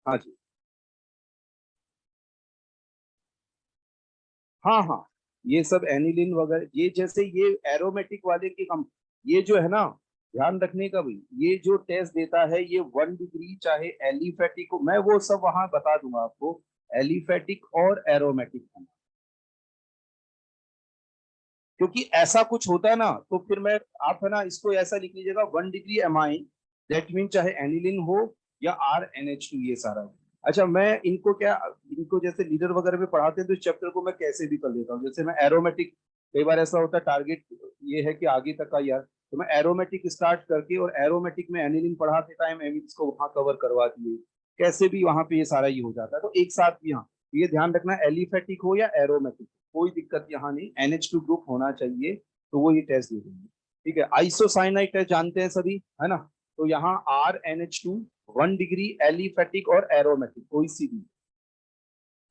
[SPEAKER 1] हाँ जी, हाँ हाँ, ये सब एनिलिन वगैरह, ये जैसे ये एरोमेटिक वाले की कम, ये जो है ना, ध्यान रखने का भाई, ये जो टेस्ट देता है ये 1 डिग्री, चाहे एलिफेटिक हो, मैं वो सब वहां बता दूंगा आपको, एलिफेटिक और एरोमेटिक होना। क्योंकि ऐसा कुछ होता है ना तो फिर मैं, आप है ना इसको ऐसा लिख लीजिएगा 1 डिग्री एमाइन, दैट मीन चाहे एनिलिन हो या RNH2 ये सारा। अच्छा मैं इनको क्या, इनको जैसे लीडर वगैरह में पढ़ाते हैं तो इस चैप्टर को मैं कैसे भी कर लेता हूँ, जैसे मैं एरोमेटिक, कई बार ऐसा होता है टारगेट ये है कि आगे तक का यार, तो मैं एरोमेटिक स्टार्ट करके और एरोमेटिक में एनिलिन पढ़ाते टाइम एमिन्स को वहां कवर करवा दिए, कैसे भी वहां पे ये सारा ही हो जाता है। तो एक साथ भी, हाँ ये ध्यान रखना एलिफेटिक हो या एरोमेटिक, कोई दिक्कत यहाँ नहीं, NH2 ग्रुप होना चाहिए तो वो ये टेस्ट दे देंगे। ठीक है, आइसोसाइनाइड टेस्ट जानते हैं सभी, है ना। तो यहाँ RNH2 1 डिग्री एलिफेटिक और एरोमेटिक कोई सी भी।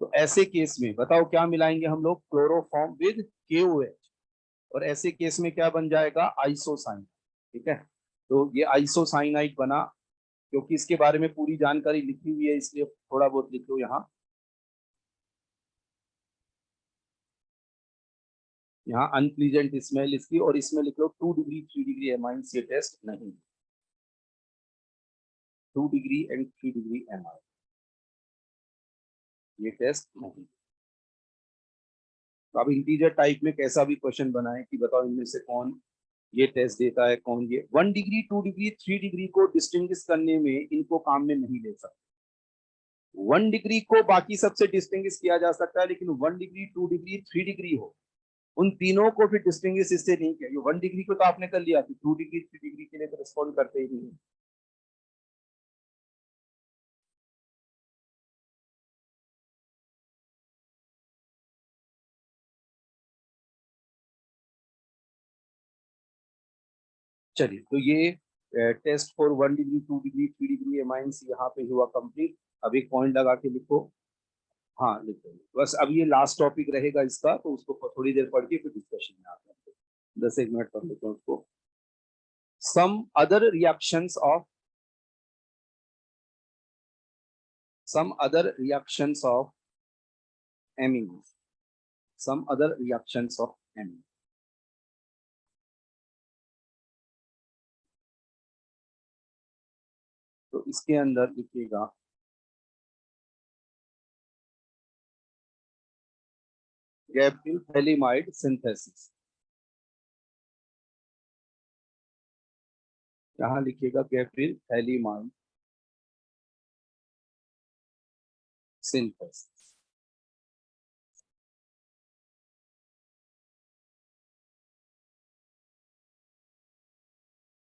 [SPEAKER 1] तो ऐसे केस में बताओ क्या मिलाएंगे हम लोग, क्लोरोफॉर्म विद KOH, और ऐसे केस में क्या बन जाएगा, आइसोसाइनाइड। ठीक है, तो ये आइसोसाइनाइड बना, क्योंकि इसके बारे में पूरी जानकारी लिखी हुई है इसलिए थोड़ा बहुत लिख लो यहाँ। यहाँ अनप्लीजेंट स्मेल इसकी, और इसमें लिख लो 2 डिग्री 3 डिग्री एमाइन्स ये टेस्ट नहीं, 2 डिग्री एंड 3 डिग्री एमाइन ये टेस्ट नहीं। तो अब इंटीजर टाइप में कैसा भी क्वेश्चन बनाए कि बताओ इनमें से कौन ये टेस्ट देता है, कौन ये 1 डिग्री 2 डिग्री 3 डिग्री को डिस्टिंग्विश करने में इनको काम में नहीं ले सकते। 1 डिग्री को बाकी सबसे डिस्टिंग्विश किया जा सकता है, लेकिन 1 डिग्री 2 डिग्री 3 डिग्री हो, उन तीनों को फिर डिस्टिंग्विश इससे नहीं किया। 1 डिग्री को तो आपने कर लिया, 2 डिग्री 3 डिग्री के लिए तो रिस्पॉन्ड करते ही नहीं। चलिए तो ये test for 1 degree 2 degree 3 degree amines यहाँ पे हुआ कंप्लीट। अब एक पॉइंट लगा के लिखो, हाँ लिखो, बस अब ये लास्ट टॉपिक रहेगा इसका, तो उसको थोड़ी देर पढ़ के फिर डिस्कशन में आते हैं, 10 एक मिनट पढ़ लेते हैं उसको। Some other reactions of, some other reactions of amines, some other reactions of amine। तो इसके अंदर लिखिएगा गैब्रियल थैलीमाइड सिंथेसिस, यहाँ लिखिएगा गैब्रियल थैलीमाइड सिंथेसिस।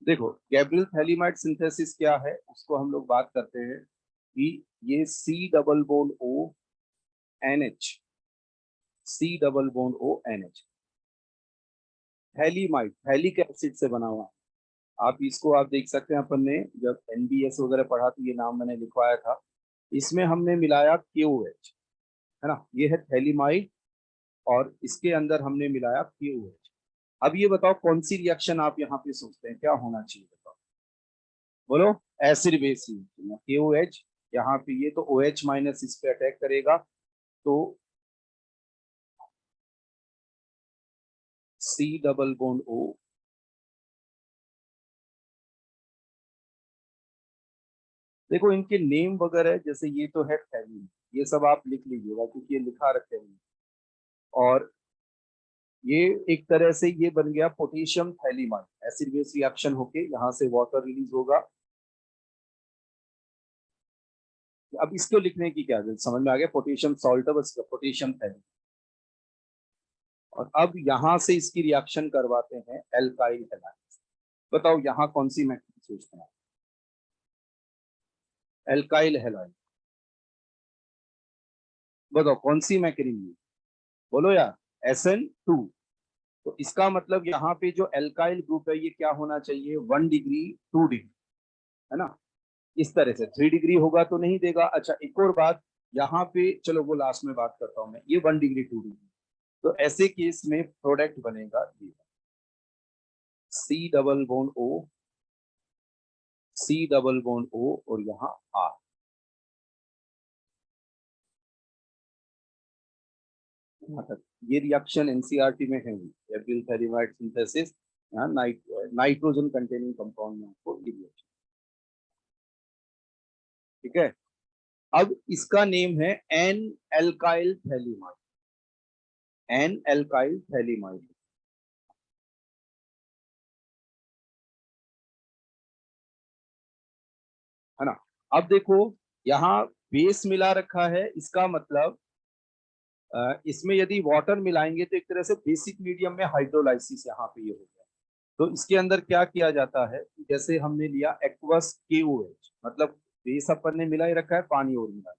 [SPEAKER 1] देखो गैब्रियल थैलीमाइड सिंथेसिस क्या है, उसको हम लोग बात करते हैं कि ये C double bond O NH, C double bond O NH phthalimide, phthalic acid से बना हुआ है। आप इसको आप देख सकते हैं, अपन ने जब NBS वगैरह पढ़ा तो ये नाम मैंने लिखवाया था। इसमें हमने मिलाया KOH, है ना, ये है थैलीमाइड, और इसके अंदर हमने मिलाया KOH। अब ये बताओ कौन सी रिएक्शन आप यहाँ पे सोचते हैं क्या होना चाहिए, बताओ, बोलो। एसिड बेस KOH, यहाँ पे ये तो OH माइनस इस पे अटैक करेगा, तो C डबल बॉन्ड O देखो इनके नेम वगैरह, जैसे ये तो है थैलीन, ये सब आप लिख लीजिएगा क्योंकि ये लिखा रखे हैं। और ये एक तरह से ये बन गया potassium phthalimide, acid base reaction होके यहाँ से वाटर रिलीज होगा। अब इसको लिखने की क्या जरूरत, समझ में आ गया, पोटेशियम सॉल्ट है बस, पोटेशियम थैली। और अब यहां से इसकी रिएक्शन करवाते हैं एल्काइल हैलाइड। बताओ यहाँ कौन सी मैकेनिज्म सोचते हैं, एल्काइल हैलाइड, बताओ कौन सी मैकेनिज्म, बोलो यार, SN2। तो इसका मतलब यहाँ पे जो एल्काइल ग्रुप है ये क्या होना चाहिए, 1 डिग्री 2 डिग्री, है ना। इस तरह से 3 डिग्री होगा तो नहीं देगा। अच्छा एक और बात यहाँ पे, चलो वो लास्ट में बात करता हूं मैं, ये 1 डिग्री 2 डिग्री, तो ऐसे केस में प्रोडक्ट बनेगा ये C double bond O, C double bond O और यहाँ R। यहाँ तक ये रिएक्शन एनसीईआरटी में है, एल्किल थैलीमाइड सिंथेसिस, यहाँ नाइट्रोजन कंटेनिंग कंपाउंड में आपको ये रिएक्शन, ठीक है। अब इसका नेम है N alkyl phthalimide, N alkyl phthalimide, है ना। अब देखो यहाँ बेस मिला रखा है, इसका मतलब इसमें यदि वाटर मिलाएंगे तो एक तरह से बेसिक मीडियम में हाइड्रोलाइसिस यहाँ पे ये हो गया। तो इसके अंदर क्या किया जाता है, जैसे हमने लिया एक्वस KOH, मतलब बेस अपन ने मिला ही रखा है, पानी और मिला।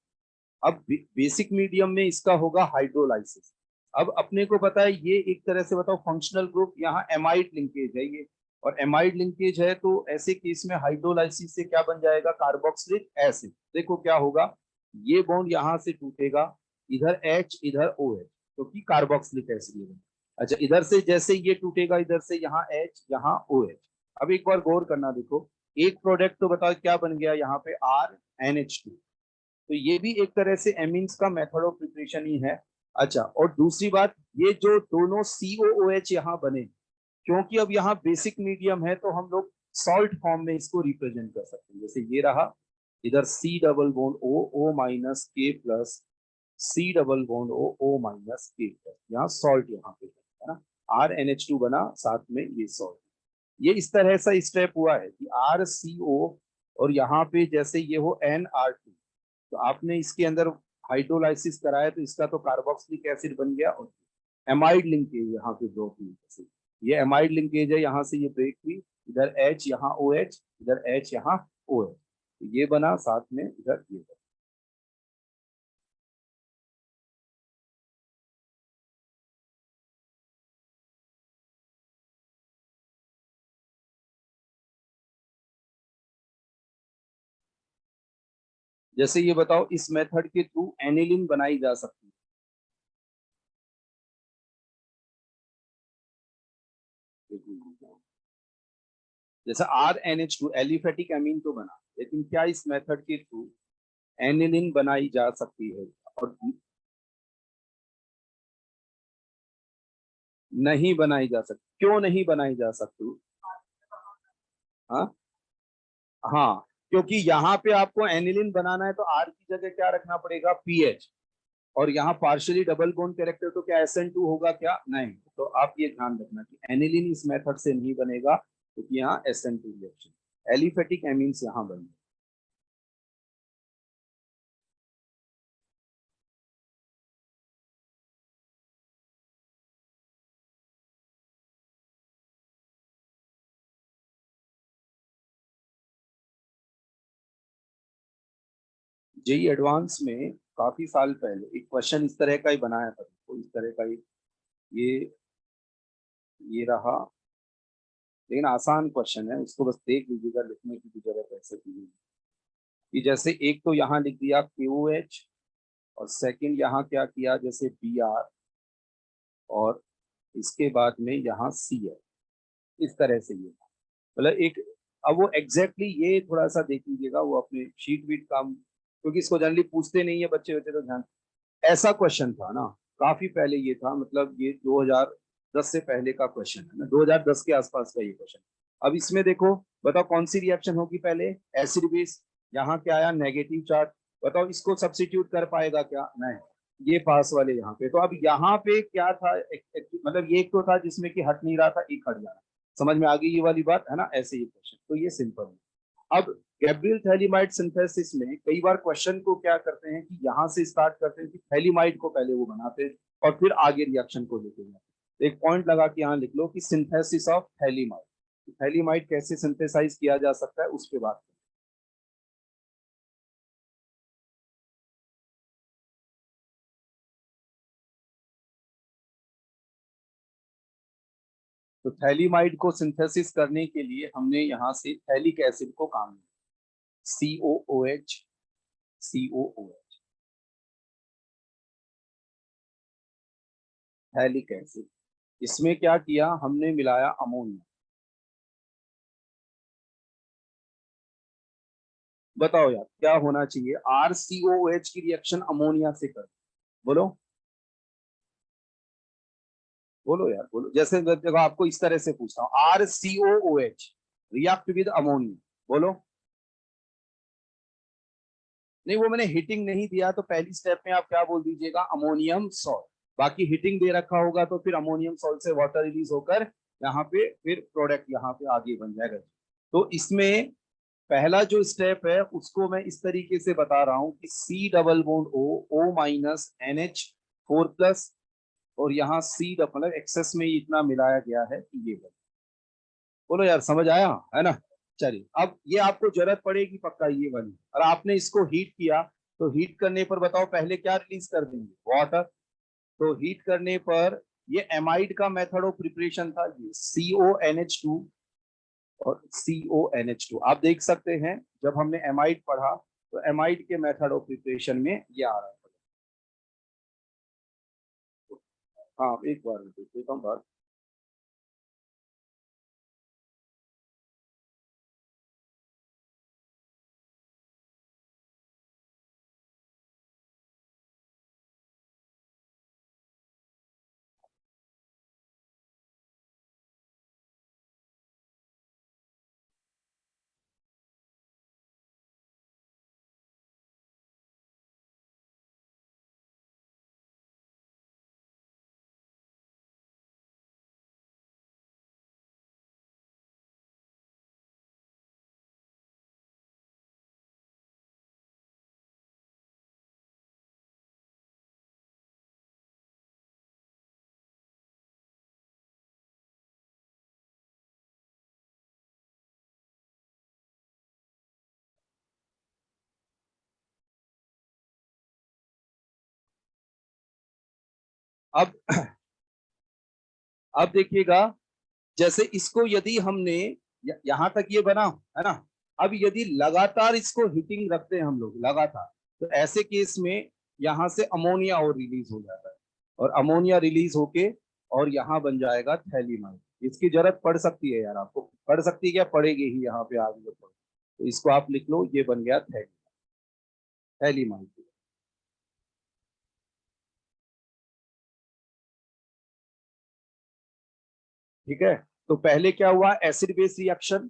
[SPEAKER 1] अब बेसिक मीडियम में इसका होगा हाइड्रोलाइसिस। अब अपने को पता है ये एक तरह से, बताओ फंक्शनल ग्रुप, यहाँ एमाइड लिंकेज है ये, और एमाइड लिंकेज है तो ऐसे केस में हाइड्रोलाइसिस से क्या बन जाएगा, कार्बोक्सिलिक एसिड। देखो क्या होगा, ये बॉन्ड यहाँ से टूटेगा, इधर H इधर OH, क्योंकि कार्बोक्सिलिक एसिड है। अच्छा इधर से जैसे ये टूटेगा, इधर से यहाँ H यहाँ OH। अब एक बार गौर करना, देखो एक प्रोडक्ट तो बताओ क्या बन गया यहाँ पे, RNH2। तो ये भी एक तरह से एमीन्स का मेथड ऑफ प्रिपरेशन ही है। अच्छा और दूसरी बात, ये जो दोनों COOH यहाँ बने, क्योंकि अब यहाँ बेसिक मीडियम है तो हम लोग सॉल्ट फॉर्म में इसको रिप्रेजेंट कर सकते हैं। जैसे ये रहा, इधर C double bond O, O minus K plus C double bond O, O minus K plus, यहाँ सॉल्ट यहाँ पे है ना, RNH2 बना, साथ में ये सॉल्ट। ये इस तरह सा स्टेप हुआ है कि RCO, और यहाँ पे जैसे ये हो NR2, तो आपने इसके अंदर हाइड्रोलाइसिस कराया तो इसका तो कार्बोक्सिलिक एसिड बन गया, और एमाइड लिंकेज यहाँ पे ब्रेक हुई, ये एमाइड लिंकेज है, यहाँ से ये ब्रेक हुई, इधर H यहाँ OH, इधर H यहाँ OH, तो ये बना, साथ में इधर ये बना। जैसे ये बताओ इस मेथड के थ्रू एनिलिन बनाई जा सकती है, जैसे RNH2 एलिफेटिक एमीन तो बना, लेकिन क्या इस मेथड के थ्रू एनिलिन बनाई जा सकती है, और नहीं बनाई जा सकती, क्यों नहीं बनाई जा सकती, हाँ हाँ, क्योंकि यहाँ पे आपको एनिलिन बनाना है तो R की जगह क्या रखना पड़ेगा, PH, और यहाँ पार्शियली डबल बॉन्ड कैरेक्टर तो क्या SN2 होगा क्या, नहीं। तो आप ये ध्यान रखना कि एनिलिन इस मेथड से नहीं बनेगा, क्योंकि यहाँ SN2 रिएक्शन, एलिफेटिक एमीन्स यहाँ बनेंगे। जेई एडवांस में काफी साल पहले एक क्वेश्चन इस तरह का ही बनाया था, तो इस तरह का ही, ये ये रहा, लेकिन आसान क्वेश्चन है, उसको बस देख लीजिएगा, लिखने की भी जरूरत ऐसे की, कि जैसे एक तो यहाँ लिख दिया KOH, और सेकंड यहाँ क्या किया, जैसे BR, और इसके बाद में यहाँ CH, इस तरह से ये मतलब एक, अब वो एग्जैक्टली ये थोड़ा सा देख लीजिएगा, वो अपने शीट वीट काम, क्योंकि इसको जनरली पूछते नहीं है बच्चे बच्चे, तो ध्यान, ऐसा क्वेश्चन था ना, काफी पहले ये था, मतलब ये 2010 से पहले का क्वेश्चन है ना, 2010 के आसपास का ये क्वेश्चन। अब इसमें देखो, बताओ कौन सी रिएक्शन होगी पहले, एसिड बेस, यहाँ क्या आया, नेगेटिव चार्ज। बताओ इसको सब्स्टिट्यूट कर पाएगा क्या, नहीं। ये पास वाले यहाँ पे, तो अब यहाँ पे क्या था, मतलब ये एक तो था जिसमें कि हट नहीं रहा था, एक हट जा रहा। समझ में आ गई ये वाली बात है ना, ऐसे ही क्वेश्चन, तो ये सिंपल है। अब गैब्रियल थैलीमाइड सिंथेसिस में कई बार क्वेश्चन को क्या करते हैं कि यहाँ से स्टार्ट करते हैं कि थैलीमाइड को पहले वो बनाते हैं और फिर आगे रिएक्शन को लेते हैं। एक पॉइंट लगा के यहाँ लिख लो कि सिंथेसिस ऑफ थैलीमाइड, थैलीमाइड कैसे सिंथेसाइज किया जा सकता है उस पर बात। तो थैलीमाइड को सिंथेसिस करने के लिए हमने यहाँ से थैलिक एसिड को काम लिया, COOH, COOH, थैलिक एसिड। इसमें क्या किया हमने, मिलाया अमोनिया। बताओ यार क्या होना चाहिए, RCOOH की रिएक्शन अमोनिया से कर, बोलो बोलो यार बोलो। जैसे देखो आपको इस तरह से पूछता हूँ, RCOOH रिएक्ट विद अमोनिया, बोलो। नहीं वो मैंने हिटिंग नहीं दिया, तो पहली स्टेप में आप क्या बोल दीजिएगा, अमोनियम सॉल्ट। बाकी हिटिंग दे रखा होगा तो फिर अमोनियम सॉल्ट से वाटर रिलीज होकर यहाँ पे फिर प्रोडक्ट यहाँ पे आगे बन जाएगा। तो इसमें पहला जो स्टेप है उसको मैं इस तरीके से बता रहा हूँ कि C double bond O minus NH4+, और यहाँ C डबल मतलब एक्सेस में इतना मिलाया गया है कि ये बन। बोलो यार समझ आया है ना। चलिए अब ये आपको जरूरत पड़ेगी पक्का ये वाली, और आपने इसको हीट किया, तो हीट करने पर बताओ पहले क्या रिलीज कर देंगे, वाटर। तो हीट करने पर ये एमाइड का मेथड ऑफ प्रिपरेशन था, ये CONH2 और CONH2। आप देख सकते हैं जब हमने एमाइड पढ़ा तो एमाइड के मेथड ऑफ प्रिपरेशन में ये आ रहा है। हाँ एक बार देता हूँ बात। अब अब देखिएगा, जैसे इसको यदि हमने यहां तक ये बना है ना, अब यदि लगातार इसको हीटिंग रखते हैं हम लोग लगातार, तो ऐसे केस में यहाँ से अमोनिया और रिलीज हो जाता है, और अमोनिया रिलीज होके और यहाँ बन जाएगा थैलीमाइड। इसकी जरूरत पड़ सकती है यार, आपको पड़ सकती है क्या, पड़ेगी ही यहाँ पे आगे जब पड़े। तो इसको आप लिख लो, ये बन गया थैलीमाइड। ठीक है, तो पहले क्या हुआ, एसिड बेस रिएक्शन।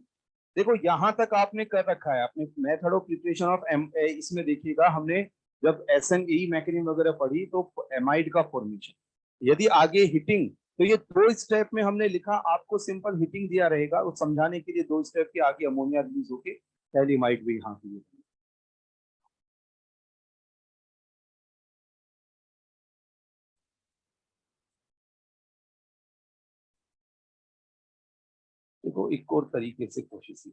[SPEAKER 1] देखो यहां तक आपने कर रखा है, आपने मेथड ऑफ प्रिपरेशन ऑफ इसमें देखिएगा हमने जब SNE मैकेनिज्म वगैरह पढ़ी तो एमाइड का फॉर्मेशन। यदि आगे हिटिंग, तो ये दो स्टेप में हमने लिखा, आपको सिंपल हिटिंग दिया रहेगा वो समझाने के लिए, दो स्टेप के आगे अमोनिया रिलीज होके थैलीमाइड भी यहाँ पे। देखो एक और तरीके से कोशिश की।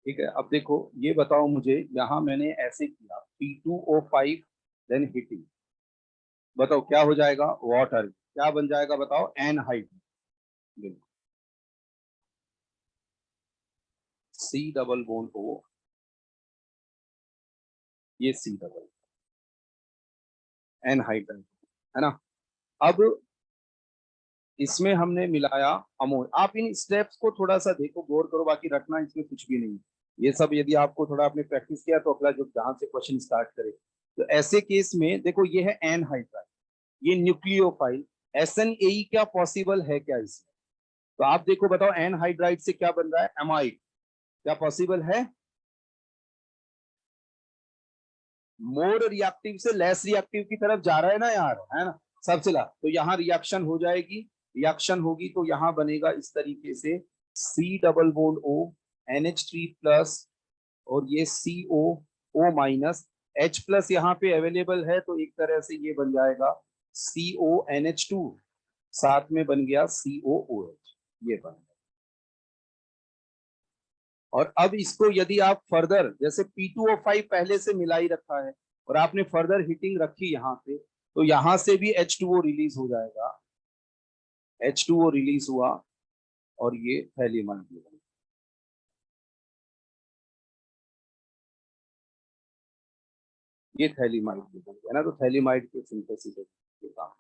[SPEAKER 1] ठीक है, अब देखो ये बताओ मुझे, यहाँ मैंने ऐसे किया P2O5 देन हीटिंग, बताओ क्या हो जाएगा, वाटर क्या बन जाएगा, बताओ एनहाइड्रोजन। C डबल बोन O, ये C डबल एनहाइड्रोजन है ना। अब इसमें हमने मिलाया अमोन। आप इन स्टेप्स को थोड़ा सा देखो, गौर करो, बाकी रटना इसमें कुछ भी नहीं। ये सब यदि आपको थोड़ा आपने प्रैक्टिस किया तो अगला जो जहां से क्वेश्चन स्टार्ट करे, तो ऐसे केस में देखो ये है एनहाइड्राइड, ये न्यूक्लियोफाइल, SNAE क्या पॉसिबल है क्या इसमें? तो आप देखो बताओ एनहाइड्राइड से क्या बन रहा है, एमाइड, क्या पॉसिबल है? मोर रिएक्टिव से लेस रिएक्टिव की तरफ जा रहा है ना यार, है ना सबसे ला, तो यहाँ रिएक्शन हो जाएगी, रिएक्शन होगी तो यहाँ बनेगा इस तरीके से C double bond O NH3 plus, और ये CO माइनस, H प्लस यहाँ पे अवेलेबल है तो एक तरह से ये बन जाएगा CONH2, साथ में बन गया COOH, ये बन गया। और अब इसको यदि आप फर्दर, जैसे P2O5 पहले से मिला ही रखा है और आपने फर्दर हीटिंग रखी यहाँ पे, तो यहां से भी H2O रिलीज हो जाएगा, H2O रिलीज हुआ और ये थैलीमाइड बन गया। ये थैलीमाइड बन गया ना, तो थैलीमाइड के सिंथेसिस के काम।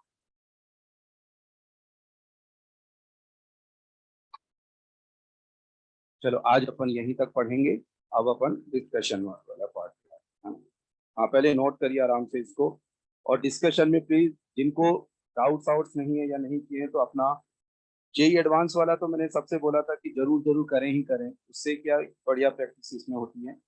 [SPEAKER 1] चलो आज अपन यहीं तक पढ़ेंगे, अब अपन डिस्कशन वाला पार्ट है। हाँ पहले नोट करिए आराम से इसको, और डिस्कशन में प्लीज जिनको डाउट्स आउट्स नहीं है या नहीं किए हैं तो अपना जेई एडवांस वाला तो मैंने सबसे बोला था कि जरूर जरूर करें ही करें, उससे क्या बढ़िया प्रैक्टिस इसमें होती है।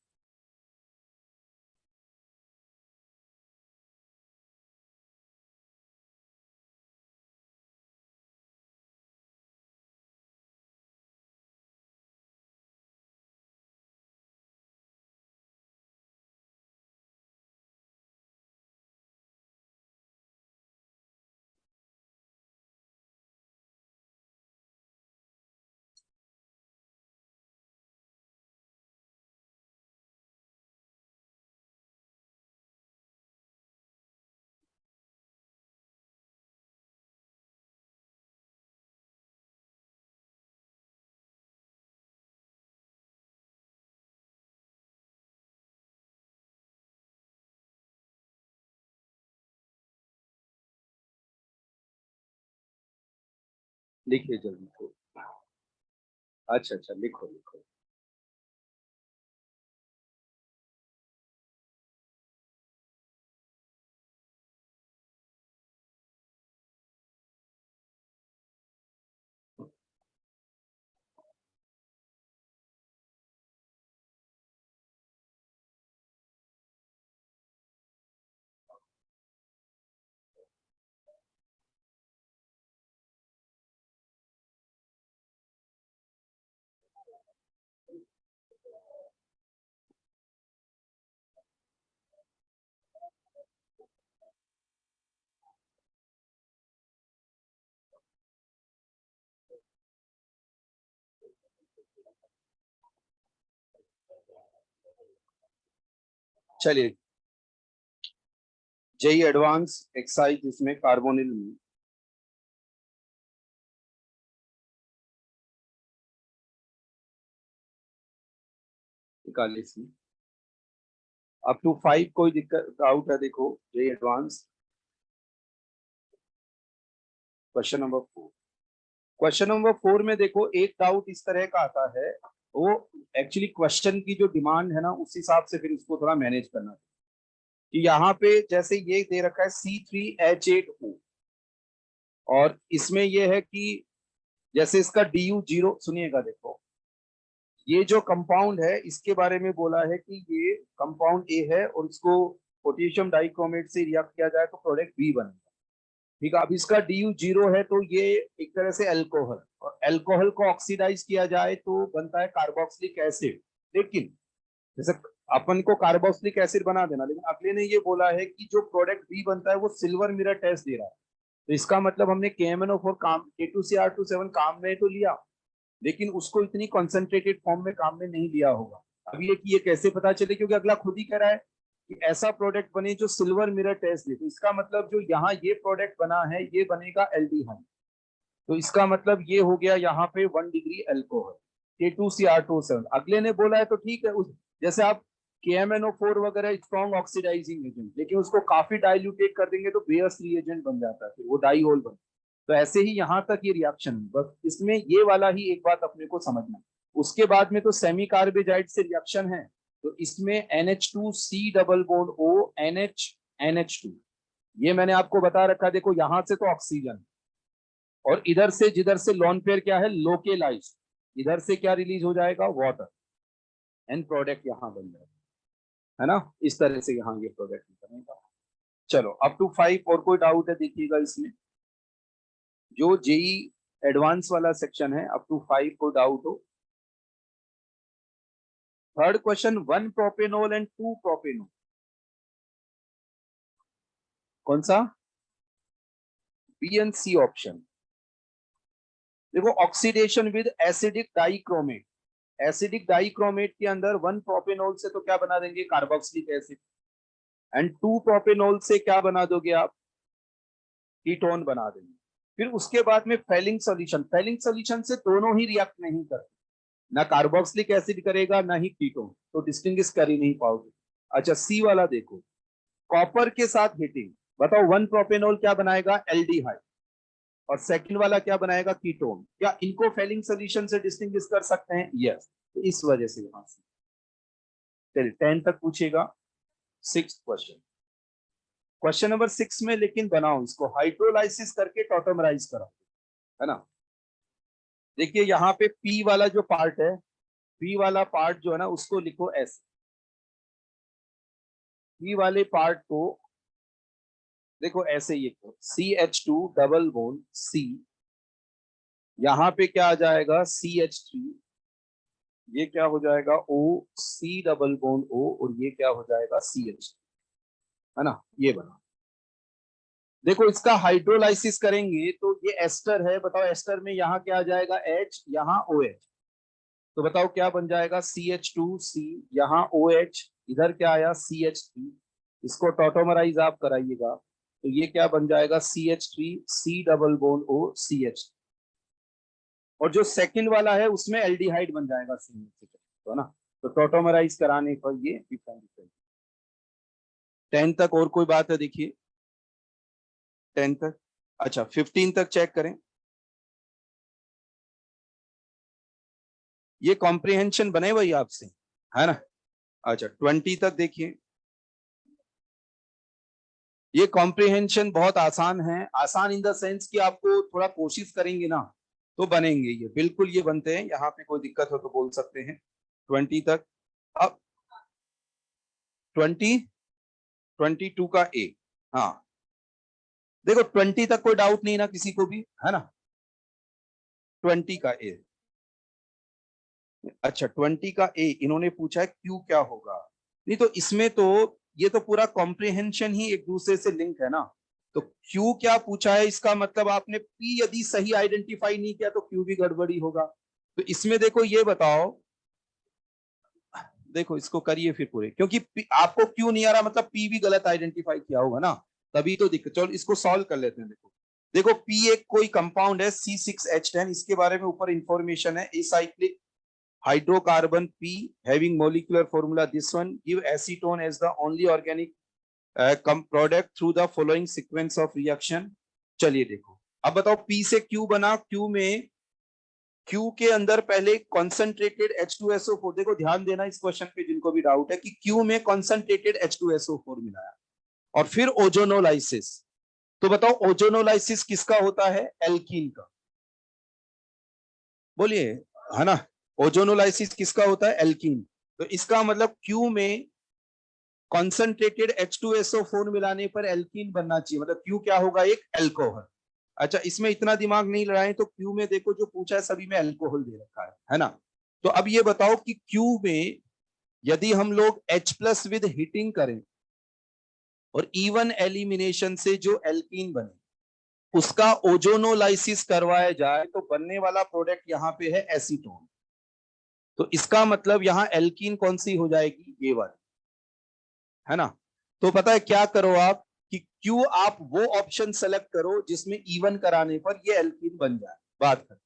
[SPEAKER 1] लिखिए जल्दी को। अच्छा अच्छा, लिखो लिखो। चलिए, जेई एडवांस एक्सरसाइज इसमें कार्बोनिल में निकालिए सी, अप टू 5 कोई दिक्कत डाउट है? देखो JEE advance question number 4, question number 4 में देखो एक डाउट इस तरह का आता है, वो एक्चुअली क्वेश्चन की जो डिमांड है ना उस हिसाब से फिर इसको थोड़ा मैनेज करना है। कि यहाँ पे जैसे ये दे रखा है C3H8O, और इसमें ये है कि जैसे इसका DU0, सुनिएगा देखो, ये जो कंपाउंड है इसके बारे में बोला है कि ये कंपाउंड ए है और इसको पोटेशियम डाइक्रोमेट से रिएक्ट किया जाए तो प्रोडक्ट बी बनेगा। ठीक है, अब इसका DU0 है तो ये एक तरह से अल्कोहल, और अल्कोहल को ऑक्सीडाइज किया जाए तो बनता है कार्बोक्सिलिक एसिड। लेकिन जैसे अपन को कार्बोक्सिलिक एसिड बना देना, लेकिन अगले ने ये बोला है कि जो प्रोडक्ट बी बनता है वो सिल्वर मिरर टेस्ट दे रहा है, तो इसका मतलब हमने KMnO4 काम K2Cr27 काम में तो लिया, लेकिन उसको इतनी कॉन्सेंट्रेटेड फॉर्म में काम में नहीं लिया होगा। अब ये कैसे पता चले, क्योंकि अगला खुद ही कह रहा है कि ऐसा प्रोडक्ट बने जो सिल्वर मिरर टेस्ट दे, तो इसका मतलब जो यहाँ ये प्रोडक्ट बना है ये बनेगा एल्डिहाइड, तो इसका मतलब ये हो गया यहाँ पे 1 डिग्री अल्कोहल K2Cr27। अगले ने बोला है तो ठीक है, उस जैसे आप KMnO4 वगैरह स्ट्रॉन्ग ऑक्सीडाइजिंग एजेंट, लेकिन उसको काफी डाइल्यूटेट कर देंगे तो बेयर्स रिएजेंट बन जाता है, फिर वो डाईहोल बन। तो ऐसे ही यहाँ तक ये रिएक्शन, बस इसमें ये वाला ही एक बात अपने को समझना है, उसके बाद में तो सेमी कार्बेजाइड से रिएक्शन है, तो इसमें NH2C double bond O NH2, ये मैंने आपको बता रखा। देखो यहां से तो ऑक्सीजन, और इधर से जिधर से लॉन पेयर क्या है, लोकेलाइज्ड, इधर से क्या रिलीज हो जाएगा, वाटर, एंड प्रोडक्ट यहां बन जाएगा, है ना। इस तरह से यहाँ ये प्रोडक्ट बनेगा। चलो अप टू 5 और कोई डाउट है देखिएगा इसमें, जो जेई एडवांस वाला सेक्शन है अप टू 5 को डाउट हो। Third question, 1 propanol and 2 propanol, कौन सा, बी एंड सी ऑप्शन। देखो oxidation with acidic dichromate, acidic dichromate के अंदर 1 प्रोपेनॉल से तो क्या बना देंगे, कार्बोक्सिलिक एसिड, एंड 2 प्रोपेनॉल से क्या बना दोगे आप, कीटोन बना देंगे। फिर उसके बाद में फेलिंग सॉल्यूशन, फेलिंग सॉल्यूशन से दोनों ही रिएक्ट नहीं करते, ना कार्बोक्सिलिक एसिड करेगा ना ही कीटोन, तो डिस्टिंग्विश कर ही नहीं पाओगे। अच्छा सी वाला देखो, कॉपर के साथ हीटिंग, बताओ 1 प्रोपेनॉल क्या बनाएगा, एल्डिहाइड, और सेकंड वाला क्या बनाएगा, कीटोन। क्या इनको फेलिंग सॉल्यूशन से डिस्टिंग्विश कर सकते हैं, यस। तो इस वजह से यहां से चलिए 10 तक पूछेगा। 6th क्वेश्चन, क्वेश्चन नंबर 6 में लेकिन बनाओ इसको, हाइड्रोलाइसिस करके टॉटोमराइज कराओ, है ना। देखिए यहाँ पे पी वाला जो पार्ट है, पी वाला पार्ट जो है ना उसको लिखो ऐसे, पी वाले पार्ट को देखो ऐसे ही लिखो, CH2 डबल बॉन्ड C, यहाँ पे क्या आ जाएगा CH3, ये क्या हो जाएगा O, C double bond O, और ये क्या हो जाएगा CH, है ना, ये बना। देखो इसका हाइड्रोलाइसिस करेंगे तो ये एस्टर है, बताओ एस्टर में यहाँ क्या आ जाएगा H, यहाँ OH, तो बताओ क्या बन जाएगा, CH2C, यहाँ OH, इधर क्या आया CH3, इसको टॉटोमराइज आप कराइएगा तो ये क्या बन जाएगा, CH3C double bond O CH, और जो सेकंड वाला है उसमें एल्डिहाइड बन जाएगा CH, तो ना, तो टॉटोमराइज कराने पर ये डिफरेंट। 10 तक और कोई बात है देखिए, 10 तक, अच्छा 15 तक चेक करें, ये कॉम्प्रिहेंशन बने वही आपसे, है ना। अच्छा 20 तक देखिए, ये कॉम्प्रिहेंशन बहुत आसान है, आसान इन द सेंस कि आपको थोड़ा कोशिश करेंगे ना तो बनेंगे, ये बिल्कुल ये बनते हैं, यहाँ पे कोई दिक्कत हो तो बोल सकते हैं। 20 तक, अब 22 का ए, हाँ देखो 20 तक कोई डाउट नहीं ना किसी को भी, है ना। 20 का ए, अच्छा 20 का ए इन्होंने पूछा है क्यू क्या होगा, नहीं तो इसमें तो ये तो पूरा कॉम्प्रिहेंशन ही एक दूसरे से लिंक है ना, तो क्यू क्या पूछा है, इसका मतलब आपने पी यदि सही आइडेंटिफाई नहीं किया तो क्यू भी गड़बड़ी होगा। तो इसमें देखो ये बताओ, देखो इसको करिए फिर पूरे, क्योंकि आपको क्यू नहीं आ रहा मतलब पी भी गलत आइडेंटिफाई किया होगा ना, तभी तो दिक्कत। चलो इसको सॉल्व कर लेते हैं। देखो देखो पी एक कोई कंपाउंड है C6H10, इसके बारे में ऊपर इंफॉर्मेशन है, acyclic hydrocarbon P having molecular formula this one give acetone as the only organic product through the following sequence of reaction। चलिए देखो अब बताओ P से Q बना, Q में Q के अंदर पहले कॉन्सेंट्रेटेड H2SO4, देखो ध्यान देना इस क्वेश्चन पे जिनको भी डाउट है कि Q में कॉन्सेंट्रेटेड H2SO4 मिलाया, और फिर ओजोनोलाइसिस, तो बताओ ओजोनोलाइसिस किसका होता है, एल्कीन का, बोलिए, है ना। ओजोनोलाइसिस किसका होता है, एल्कीन, तो इसका मतलब Q में कॉन्सेंट्रेटेड H2SO4 मिलाने पर एल्कीन बनना चाहिए, मतलब Q क्या होगा, एक एल्कोहल। अच्छा इसमें इतना दिमाग नहीं लड़ाएं, तो Q में देखो जो पूछा है सभी में एल्कोहल दे रखा है ना। तो अब ये बताओ कि Q में यदि हम लोग H+ विद हीटिंग करें और इवन एलिमिनेशन से जो एल्कीन बने उसका ओजोनोलाइसिस करवाया जाए तो बनने वाला प्रोडक्ट यहाँ पे है एसीटोन, तो इसका मतलब यहाँ एल्कीन कौन सी हो जाएगी, ये वाली, है ना। तो पता है क्या करो आप कि क्यों आप वो ऑप्शन सेलेक्ट करो जिसमें इवन कराने पर ये एल्कीन बन जाए, बात कर,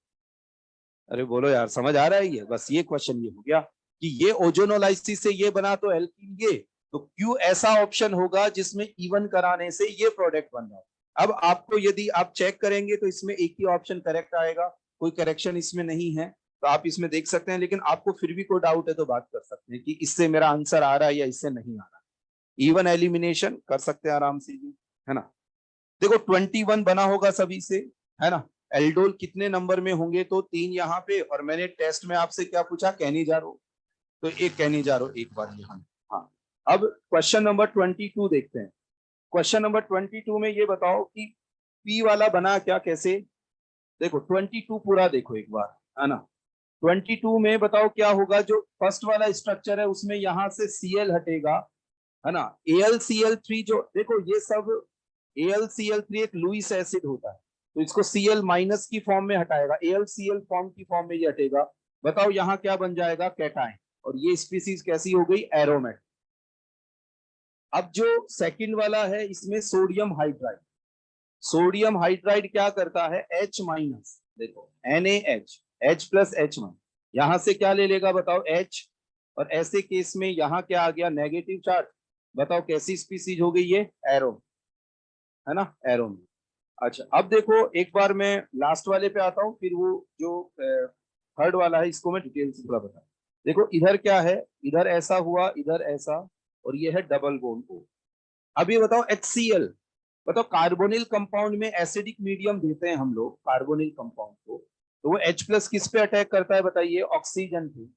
[SPEAKER 1] अरे बोलो यार समझ आ रहा है ये, बस ये क्वेश्चन ये हो गया कि ये ओजोनोलाइसिस से ये बना तो एल्कीन ये, तो क्यों ऐसा ऑप्शन होगा जिसमें इवन कराने से ये प्रोडक्ट बन रहा है। अब आपको यदि आप चेक करेंगे तो इसमें एक ही ऑप्शन करेक्ट आएगा, कोई करेक्शन इसमें नहीं है, तो आप इसमें देख सकते हैं, लेकिन आपको फिर भी कोई डाउट है तो बात कर सकते हैं कि इससे मेरा आंसर आ रहा है या इससे नहीं आ रहा। इवन एलिमिनेशन कर सकते हैं आराम से जी, है ना। देखो 21 बना होगा सभी से, है ना। एल्डोल कितने नंबर में होंगे, तो 3 यहाँ पे, और मैंने टेस्ट में आपसे क्या पूछा, कैनिजारो, तो एक कैनिजारो एक बार यहाँ। हाँ, अब क्वेश्चन नंबर 22 देखते हैं। क्वेश्चन नंबर 22 में ये बताओ कि पी वाला बना क्या, कैसे। देखो 22 पूरा देखो एक बार, है ना। 22 में बताओ क्या होगा, जो फर्स्ट वाला स्ट्रक्चर है उसमें यहां से Cl हटेगा, है ना। AlCl3, जो देखो ये सब AlCl3 एक लुईस एसिड होता है, तो इसको Cl माइनस की फॉर्म में हटाएगा, AlCl फॉर्म की फॉर्म में ये हटेगा। बताओ यहाँ क्या बन जाएगा, कैटायन, और ये स्पीसीज कैसी हो गई, एरोमेट। अब जो सेकंड वाला है इसमें सोडियम हाइड्राइड, सोडियम हाइड्राइड क्या करता है, H माइनस, देखो NaH, H प्लस H1, यहां से क्या ले लेगा बताओ, H, और ऐसे केस में यहाँ क्या आ गया, नेगेटिव चार्ज। बताओ कैसी स्पीसीज हो गई ये, एरो, है ना, एरो में। अच्छा अब देखो एक बार मैं लास्ट वाले पे आता हूँ, फिर वो जो थर्ड वाला है इसको मैं डिटेल से थोड़ा बता। देखो इधर क्या है, इधर ऐसा हुआ, इधर ऐसा, और ये है डबल बॉन्ड O। अब ये बताओ HCl, बताओ कार्बोनिल कंपाउंड में एसिडिक मीडियम देते हैं हम लोग कार्बोनिल कंपाउंड को, तो वो H प्लस किस पे अटैक करता है बताइए, ऑक्सीजन पे,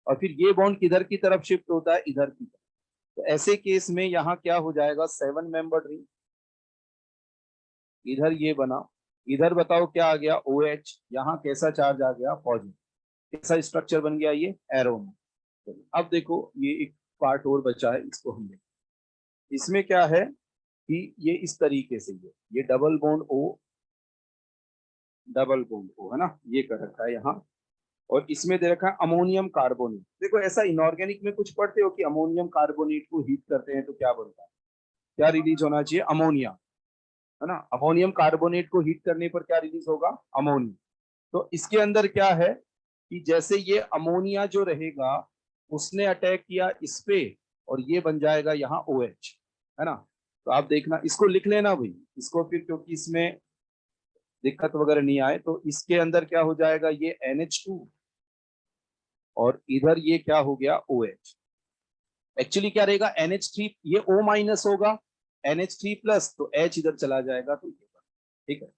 [SPEAKER 1] और फिर ये बॉन्ड किधर की तरफ शिफ्ट होता है, इधर की तरफ। तो ऐसे केस में यहाँ क्या हो जाएगा, 7 मेंबर्ड रिंग, इधर ये बना, इधर बताओ क्या आ गया, OH, यहाँ कैसा चार्ज आ गया, पॉजिटिव, कैसा स्ट्रक्चर बन गया ये, एरो में। अब देखो ये एक पार्ट और बचा है, इसको हम देखें। इसमें क्या है कि ये इस तरीके से, ये double bond O, double bond O, है ना, ये कर रखा है यहाँ, और इसमें दे रखा है अमोनियम कार्बोनेट। देखो ऐसा इनऑर्गेनिक में कुछ पढ़ते हो कि अमोनियम कार्बोनेट को हीट करते हैं तो क्या बनता है, क्या रिलीज होना चाहिए, अमोनिया, है ना। अमोनियम कार्बोनेट को हीट करने पर क्या रिलीज होगा, अमोनिया। तो इसके अंदर क्या है कि जैसे ये अमोनिया जो रहेगा उसने अटैक किया इस पे, और ये बन जाएगा यहाँ OH, है ना। तो आप देखना, इसको लिख लेना भाई, इसको फिर, क्योंकि इसमें दिक्कत वगैरह नहीं आए, तो इसके अंदर क्या हो जाएगा, ये NH2, और इधर ये क्या हो गया, OH। एक्चुअली क्या रहेगा, NH3, ये O माइनस होगा, NH3 प्लस, तो H इधर चला जाएगा, तो ये, ठीक है।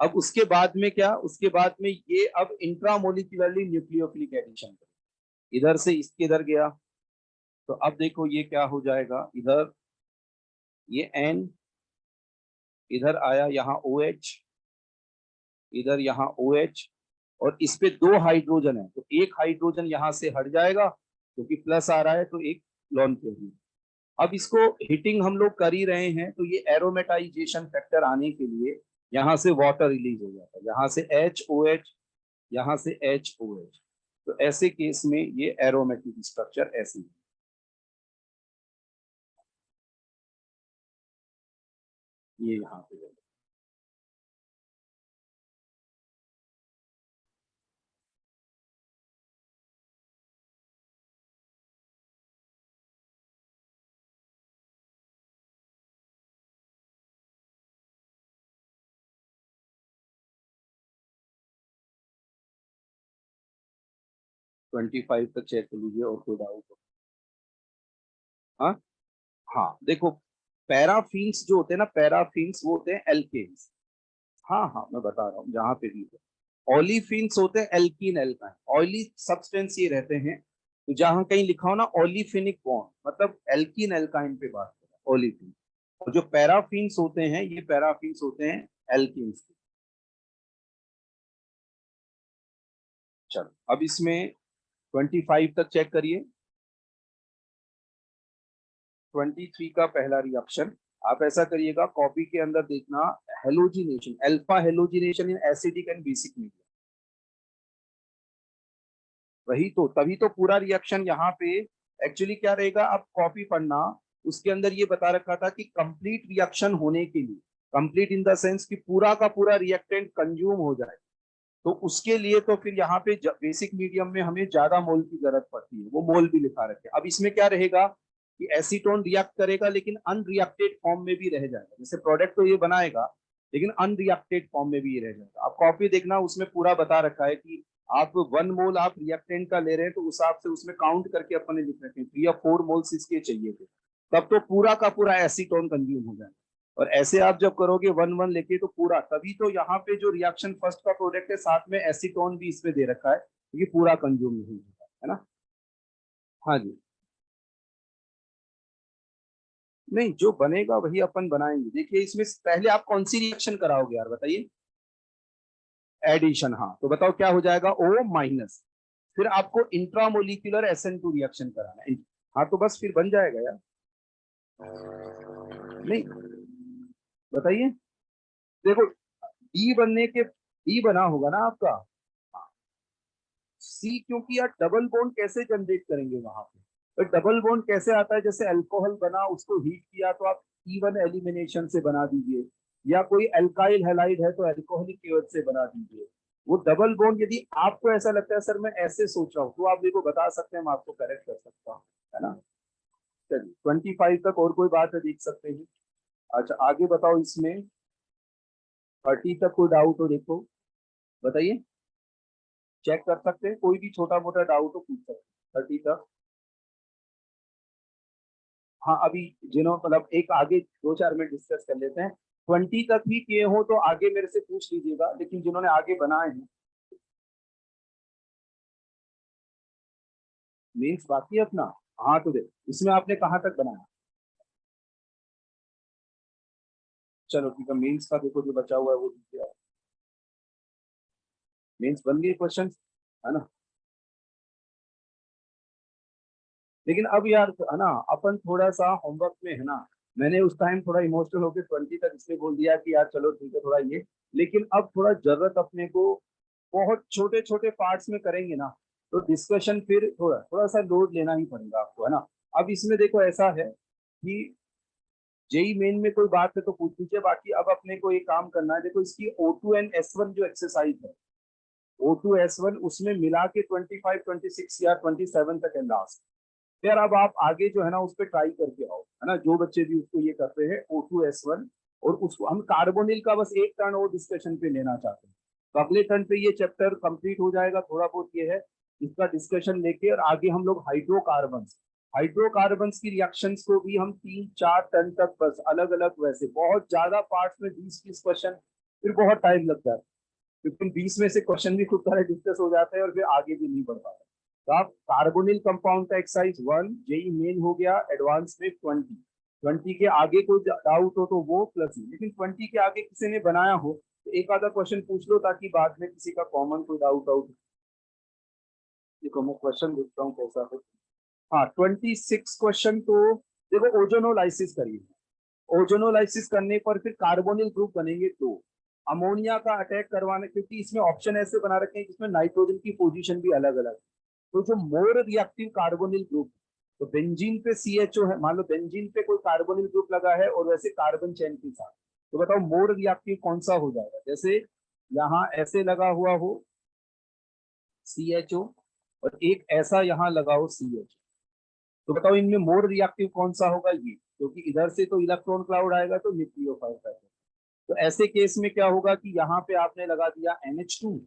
[SPEAKER 1] अब उसके बाद में क्या, उसके बाद में ये अब इंट्रामोलिकुलरली न्यूक्लियोफिलिक एडिशन, इधर से इसके इधर गया, तो अब देखो ये क्या हो जाएगा, इधर ये N, इधर आया यहाँ OH, इधर यहाँ OH, और इस पे 2 हाइड्रोजन है, तो एक हाइड्रोजन यहाँ से हट जाएगा क्योंकि प्लस आ रहा है, तो एक लॉन पेयर। अब इसको हीटिंग हम लोग कर ही रहे हैं, तो ये एरोमेटाइजेशन फैक्टर आने के लिए यहाँ से वाटर रिलीज हो जाता है, यहाँ से HOH, यहाँ से HOH, तो ऐसे केस में ये एरोमेटिक स्ट्रक्चर ऐसे है। ये यहाँ पे है। ट्वेंटी फाइव तक चेक कर लीजिए, और कोई डाउट हो। हाँ, हाँ देखो, पैराफिन्स जो होते हैं ना, पैराफिन्स वो होते हैं एल्केन्स। हाँ हाँ मैं बता रहा हूँ, जहाँ पे भी ऑलिफिन्स होते हैं एल्कीन एल्काइन, ऑयली सब्सटेंस ये रहते हैं। तो जहां कहीं लिखा हो ना ऑलिफिनिक बॉन्ड, मतलब एल्कीन एल्काइन पे बात कर रहा है, ऑलिफिन। और जो पैराफिन्स होते हैं, ये पैराफिन्स होते हैं एल्कीन्स के। चलो अब इसमें 25 तक चेक करिए। 23 का पहला रिएक्शन, आप ऐसा करिएगा, कॉपी के अंदर देखना, halogenation, alpha halogenation in acidic and basic media. वही तो, तभी तो पूरा रिएक्शन यहाँ पे एक्चुअली क्या रहेगा, आप कॉपी पढ़ना, उसके अंदर ये बता रखा था कि कंप्लीट रिएक्शन होने के लिए, कंप्लीट इन द सेंस कि पूरा का पूरा रिएक्टेंट कंज्यूम हो जाए, तो उसके लिए तो फिर यहाँ पे बेसिक मीडियम में हमें ज्यादा मोल की जरूरत पड़ती है, वो मोल भी लिखा रखे। अब इसमें क्या रहेगा कि एसीटोन रिएक्ट करेगा लेकिन अनरिएक्टेड फॉर्म में भी रह जाएगा, जैसे प्रोडक्ट तो ये बनाएगा लेकिन अनरिएक्टेड फॉर्म में भी ये रह जाएगा। अब कॉपी देखना, उसमें पूरा बता रखा है कि आप 1 मोल आप रिएक्टेंट का ले रहे हैं तो उस हिसाब से उसमें काउंट करके अपन ने लिख रखे हैं 3 या 4 मोल्स इसके चाहिए थे, तब तो पूरा का पूरा एसीटोन कंज्यूम हो जाए। और ऐसे आप जब करोगे 1 1 लेके तो पूरा, तभी तो यहाँ पे जो रिएक्शन फर्स्ट का प्रोडक्ट है साथ में एसीटोन भी इसमें दे रखा है, क्योंकि पूरा कंज्यूम नहीं होगा, है ना। हाँ जी। नहीं, जो बनेगा वही अपन बनाएंगे। देखिए इसमें पहले आप कौन सी रिएक्शन कराओगे यार बताइए। एडिशन, हाँ तो बताओ क्या हो जाएगा, O माइनस। फिर आपको इंट्रामोलिकुलर SN2 रिएक्शन कराना है। हाँ तो बस फिर बन जाएगा यार। नहीं, बताइए। देखो डी बनने के, डी बना होगा ना आपका। सी, क्योंकि यार डबल बॉन्ड कैसे जनरेट करेंगे वहां पे, तो डबल बॉन्ड कैसे आता है, जैसे अल्कोहल बना उसको हीट किया तो आप E1 एलिमिनेशन से बना दीजिए, या कोई अल्काइल हैलाइड है तो अल्कोहलिक की वजह से बना दीजिए। वो डबल बॉन्ड यदि आपको ऐसा लगता है सर मैं ऐसे सोच रहा हूँ, तो आप मेरे को बता सकते हैं, मैं आपको करेक्ट कर सकता हूँ, है ना। चलिए 25 तक और कोई बात है देख सकते हैं। अच्छा आगे बताओ, इसमें 30 तक कोई डाउट हो देखो, बताइए। चेक कर सकते हैं, कोई भी छोटा मोटा डाउट हो पूछ सकते हैं 30 तक। हाँ अभी जिन्हों मतलब एक आगे 2 4 मिनट डिस्कस कर लेते हैं। 20 तक भी किए हो तो आगे मेरे से पूछ लीजिएगा, लेकिन जिन्होंने आगे बनाए हैं। मीन्स बाकी है अपना। हाँ तो देख इसमें आपने कहाँ तक बनाया। चलो ठीक है, मेंस का देखो जो बचा हुआ है वो दीजिए। मेंस बन गई क्वेश्चन, है ना। लेकिन अब यार है ना, अपन थोड़ा सा होमवर्क में है ना, मैंने उस टाइम थोड़ा इमोशनल होकर 20 तक इसलिए बोल दिया कि यार चलो ठीक है थोड़ा ये, लेकिन अब थोड़ा जरूरत अपने को बहुत छोटे छोटे पार्ट्स में करेंगे ना, तो डिस्कशन फिर थोड़ा थोड़ा सा लोड लेना ही पड़ेगा आपको, है ना। अब इसमें देखो ऐसा है कि जेई मेन में कोई बात है तो पूछ लीजिए, बाकी अब अपने को ये काम करना है। देखो इसकी O2 and S1 जो एक्सरसाइज है, O2 S1 उसमें मिला के 25 26 या 27 तक है लास्ट। यार अब आप आगे जो है ना उस पर ट्राई करके आओ, है ना, जो बच्चे भी उसको ये करते हैं O2 S1। और उसको हम कार्बोनिल का बस एक टर्न और डिस्कशन पे लेना चाहते हैं, तो अगले टर्न पे ये चैप्टर कंप्लीट हो जाएगा। थोड़ा बहुत ये है इसका डिस्कशन लेके, और आगे हम लोग हाइड्रोकार्बन्स, हाइड्रोकार्बन्स की रिएक्शंस को भी हम 3 4 टर्न तक बस अलग अलग, वैसे बहुत ज्यादा पार्ट्स में 20 20 क्वेश्चन, फिर बहुत टाइम लगता है, क्योंकि 20 में से क्वेश्चन भी खूब सारे डिस्कस हो जाते हैं और फिर आगे भी नहीं बढ़ पाता। तो आप कार्बोनिल कंपाउंड का एक्सरसाइज 1 जेई मेन हो गया, एडवांस में 20 के आगे कोई डाउट हो तो वो प्लस में, लेकिन 20 के आगे किसी ने बनाया हो तो एक आधा क्वेश्चन पूछ लो, ताकि बाद में किसी का कॉमन कोई डाउट आउट। देखो मैं क्वेश्चन देखता हूँ कैसा है। हाँ 26 क्वेश्चन तो देखो, ओजोनोलाइसिस करिए। ओजोनोलाइसिस करने पर फिर कार्बोनिल ग्रुप बनेंगे 2, अमोनिया का अटैक करवाने, क्योंकि इसमें ऑप्शन ऐसे बना रखे हैं जिसमें नाइट्रोजन की पोजीशन भी अलग अलग। तो जो मोर रिएक्टिव कार्बोनिल ग्रुप, तो बेंजीन पे CHO है, मान लो बेंजीन पे कोई कार्बोनिल ग्रुप लगा है और वैसे कार्बन चेन के साथ, तो बताओ मोर रिएक्टिव कौन सा हो जाएगा। जैसे यहाँ ऐसे लगा हुआ हो CHO, और एक ऐसा यहाँ लगा हो CH, तो बताओ इनमें मोर रिएक्टिव कौन सा होगा, ये, क्योंकि इधर से तो इलेक्ट्रॉन क्लाउड आएगा तो न्यूक्लियोफाइल पैटर्न। तो ऐसे केस में क्या होगा कि यहाँ पे आपने लगा दिया NH2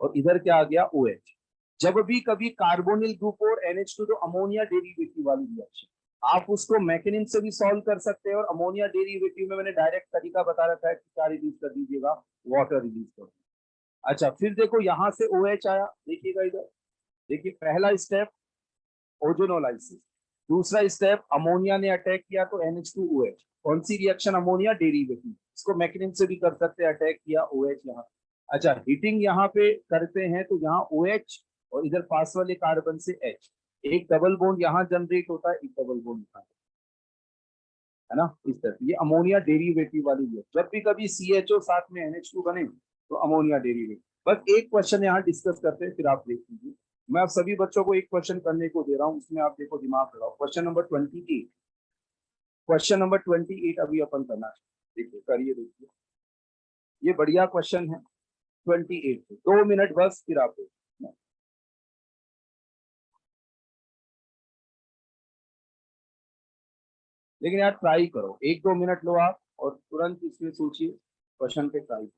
[SPEAKER 1] और इधर क्या आ गया OH। जब भी कभी कार्बोनिल ग्रुप और NH2 तो अमोनिया डेरिवेटिव वाली रिएक्शन, आप उसको मैकेनिज्म से भी सॉल्व कर सकते हैं, और अमोनिया डेरिवेटिव में मैंने डायरेक्ट तरीका बता रखा है कि क्या रिलीज कर दीजिएगा, वाटर रिलीज कर। अच्छा फिर देखो यहाँ से OH आया, देखिएगा इधर, देखिए पहला स्टेप ओजोनोलाइसिस, दूसरा स्टेप अमोनिया ने अटैक किया तो NH2OH, कौन सी रिएक्शन, अमोनिया डेरिवेटिव, इसको मैकेनिज्म से भी कर सकते हैं, अटैक किया OH यहाँ। अच्छा हीटिंग यहाँ पे करते हैं तो यहाँ OH और इधर पास वाले कार्बन से H, एक डबल बॉन्ड यहाँ जनरेट होता है, एक डबल बॉन्ड यहाँ, है ना। इस तरह ये अमोनिया डेरिवेटिव वाली है, जब भी कभी CHO साथ में NH2 बने तो अमोनिया डेरिवेटिव। बस एक क्वेश्चन यहाँ डिस्कस करते हैं फिर आप देख लीजिए। मैं आप सभी बच्चों को एक क्वेश्चन करने को दे रहा हूँ, उसमें आप देखो दिमाग लगाओ। क्वेश्चन नंबर 28, क्वेश्चन नंबर 28 अभी अपन करना चाहिए, देखिए करिए, देखिए ये बढ़िया क्वेश्चन है। 28 2 मिनट बस, फिर आप देखिए। लेकिन यार ट्राई करो, 1 2 मिनट लो आप और तुरंत इसमें सोचिए, क्वेश्चन पे ट्राई।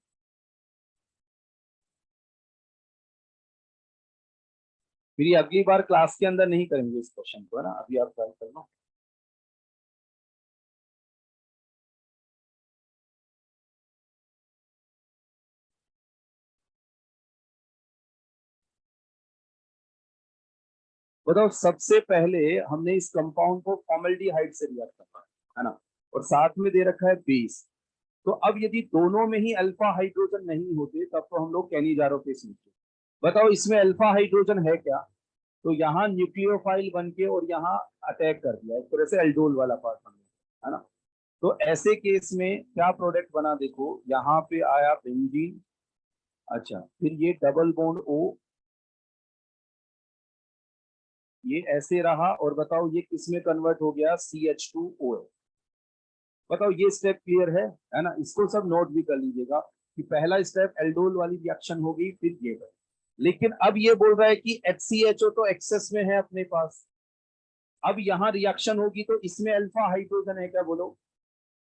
[SPEAKER 1] फिर ये अगली बार क्लास के अंदर नहीं करेंगे इस क्वेश्चन को, है ना, अभी आप ट्राई कर लो। बताओ, सबसे पहले हमने इस कंपाउंड को फॉर्मल्डिहाइड से रिएक्ट करना है ना, और साथ में दे रखा है बेस। तो अब यदि दोनों में ही अल्फा हाइड्रोजन नहीं होते तब तो हम लोग कैनिजारो केस लेते। बताओ इसमें अल्फा हाइड्रोजन है क्या? तो यहाँ न्यूक्लियोफाइल बन के और यहाँ अटैक कर दिया, एक तरह से एल्डोल वाला पार्ट बन गया, है ना। तो ऐसे केस में क्या प्रोडक्ट बना, देखो यहाँ पे आया बेंजीन। अच्छा, फिर ये डबल बॉन्ड ओ, ये ऐसे रहा, और बताओ ये किस में कन्वर्ट हो गया, CH2OH। बताओ ये स्टेप क्लियर है ना, इसको सब नोट भी कर लीजिएगा कि पहला स्टेप एल्डोल वाली रिएक्शन होगी, फिर ये है। लेकिन अब ये बोल रहा है कि HCHO तो एक्सेस में है अपने पास, अब यहाँ रिएक्शन होगी तो इसमें अल्फा हाइड्रोजन है क्या, बोलो,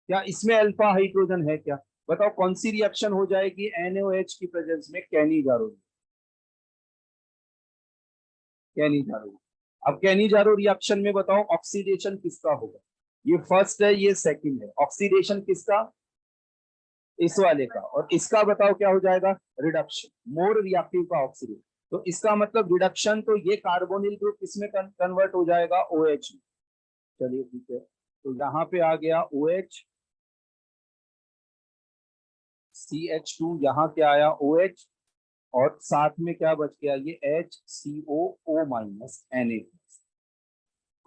[SPEAKER 1] क्या इसमें अल्फा हाइड्रोजन है क्या? बताओ कौन सी रिएक्शन हो जाएगी NaOH की प्रेजेंस में, कैनिजारो, कैनिजारो। अब कैनिजारो रिएक्शन में बताओ ऑक्सीडेशन किसका होगा, ये फर्स्ट है ये सेकंड है, ऑक्सीडेशन किसका, इस वाले का, और इसका बताओ क्या हो जाएगा, रिडक्शन, मोर रिएक्टिव का ऑक्सीडेशन। तो इसका मतलब रिडक्शन, तो ये कार्बोनिल ग्रुप किसमें कन्वर्ट हो जाएगा, OH में। चलिए ठीक है, तो यहाँ पे आ गया OH, CH2, यहाँ क्या आया OH, और साथ में क्या बच गया, ये HCOO माइनस Na।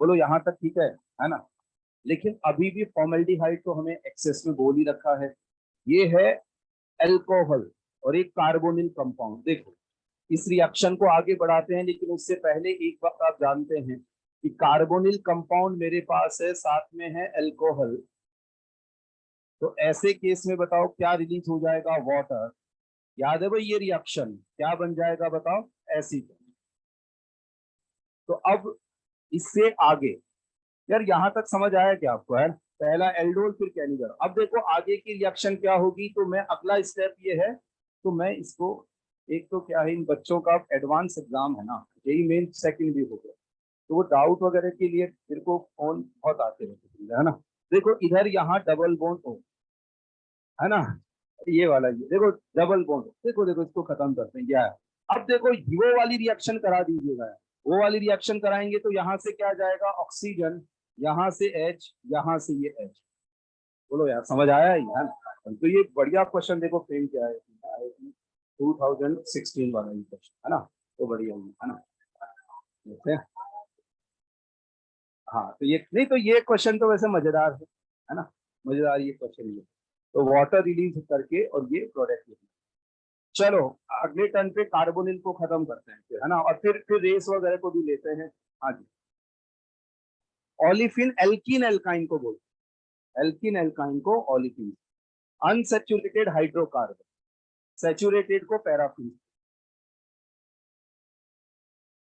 [SPEAKER 1] बोलो यहाँ तक ठीक है ना। लेकिन अभी भी फॉर्मल्डिहाइड तो हमें एक्सेस में बोल ही रखा है, ये है अल्कोहल और एक कार्बोनिल कंपाउंड। देखो इस रिएक्शन को आगे बढ़ाते हैं, लेकिन उससे पहले एक बात आप जानते हैं कि कार्बोनिल कंपाउंड मेरे पास है, साथ में है अल्कोहल। तो ऐसे केस में बताओ क्या रिलीज हो जाएगा, वाटर। याद है भाई, ये रिएक्शन क्या बन जाएगा बताओ, एसिड। तो अब इससे आगे, यार यहाँ तक समझ आया क्या आपको, है पहला एल्डोल फिर कैनिगर। अब देखो आगे की रिएक्शन क्या होगी, तो मैं अगला स्टेप ये है, तो मैं इसको, एक तो क्या है, इन बच्चों का एडवांस एग्जाम है ना, यही मेन सेकंड भी हो गया, तो वो डाउट वगैरह के लिए मेरे को फोन बहुत आते रहते हैं, है ना। देखो इधर यहाँ डबल बॉन्ड हो, है ना, ये वाला, ये देखो डबल बॉन्ड, देखो देखो इसको खत्म करते हैं क्या है। अब देखो वो वाली रिएक्शन करा दीजिएगा, वो वाली रिएक्शन कराएंगे तो यहाँ से क्या जाएगा, ऑक्सीजन, यहाँ से H, यहाँ से ये H। बोलो यार समझ आया ही है ना। तो ये बढ़िया क्वेश्चन देखो फ्रेम क्या है, 2016 वाला ये क्वेश्चन, है ना, तो बढ़िया है ना। जैसे हाँ, तो ये नहीं, तो ये क्वेश्चन तो वैसे मजेदार है ना, मजेदार ये क्वेश्चन ये। तो वाटर रिलीज करके और ये प्रोडक्ट। चलो अगले टर्न पे कार्बोनिल को खत्म करते हैं फिर, है ना, और फिर रेस वगैरह को भी लेते हैं। हाँ जी, ओलिफिन एल्कीन एल्काइन को बोलते हैं, एल्कीन एल्काइन को ओलिफिन। अनसेचुरेटेड हाइड्रोकार्बन, सेचुरेटेड को पैराफिन।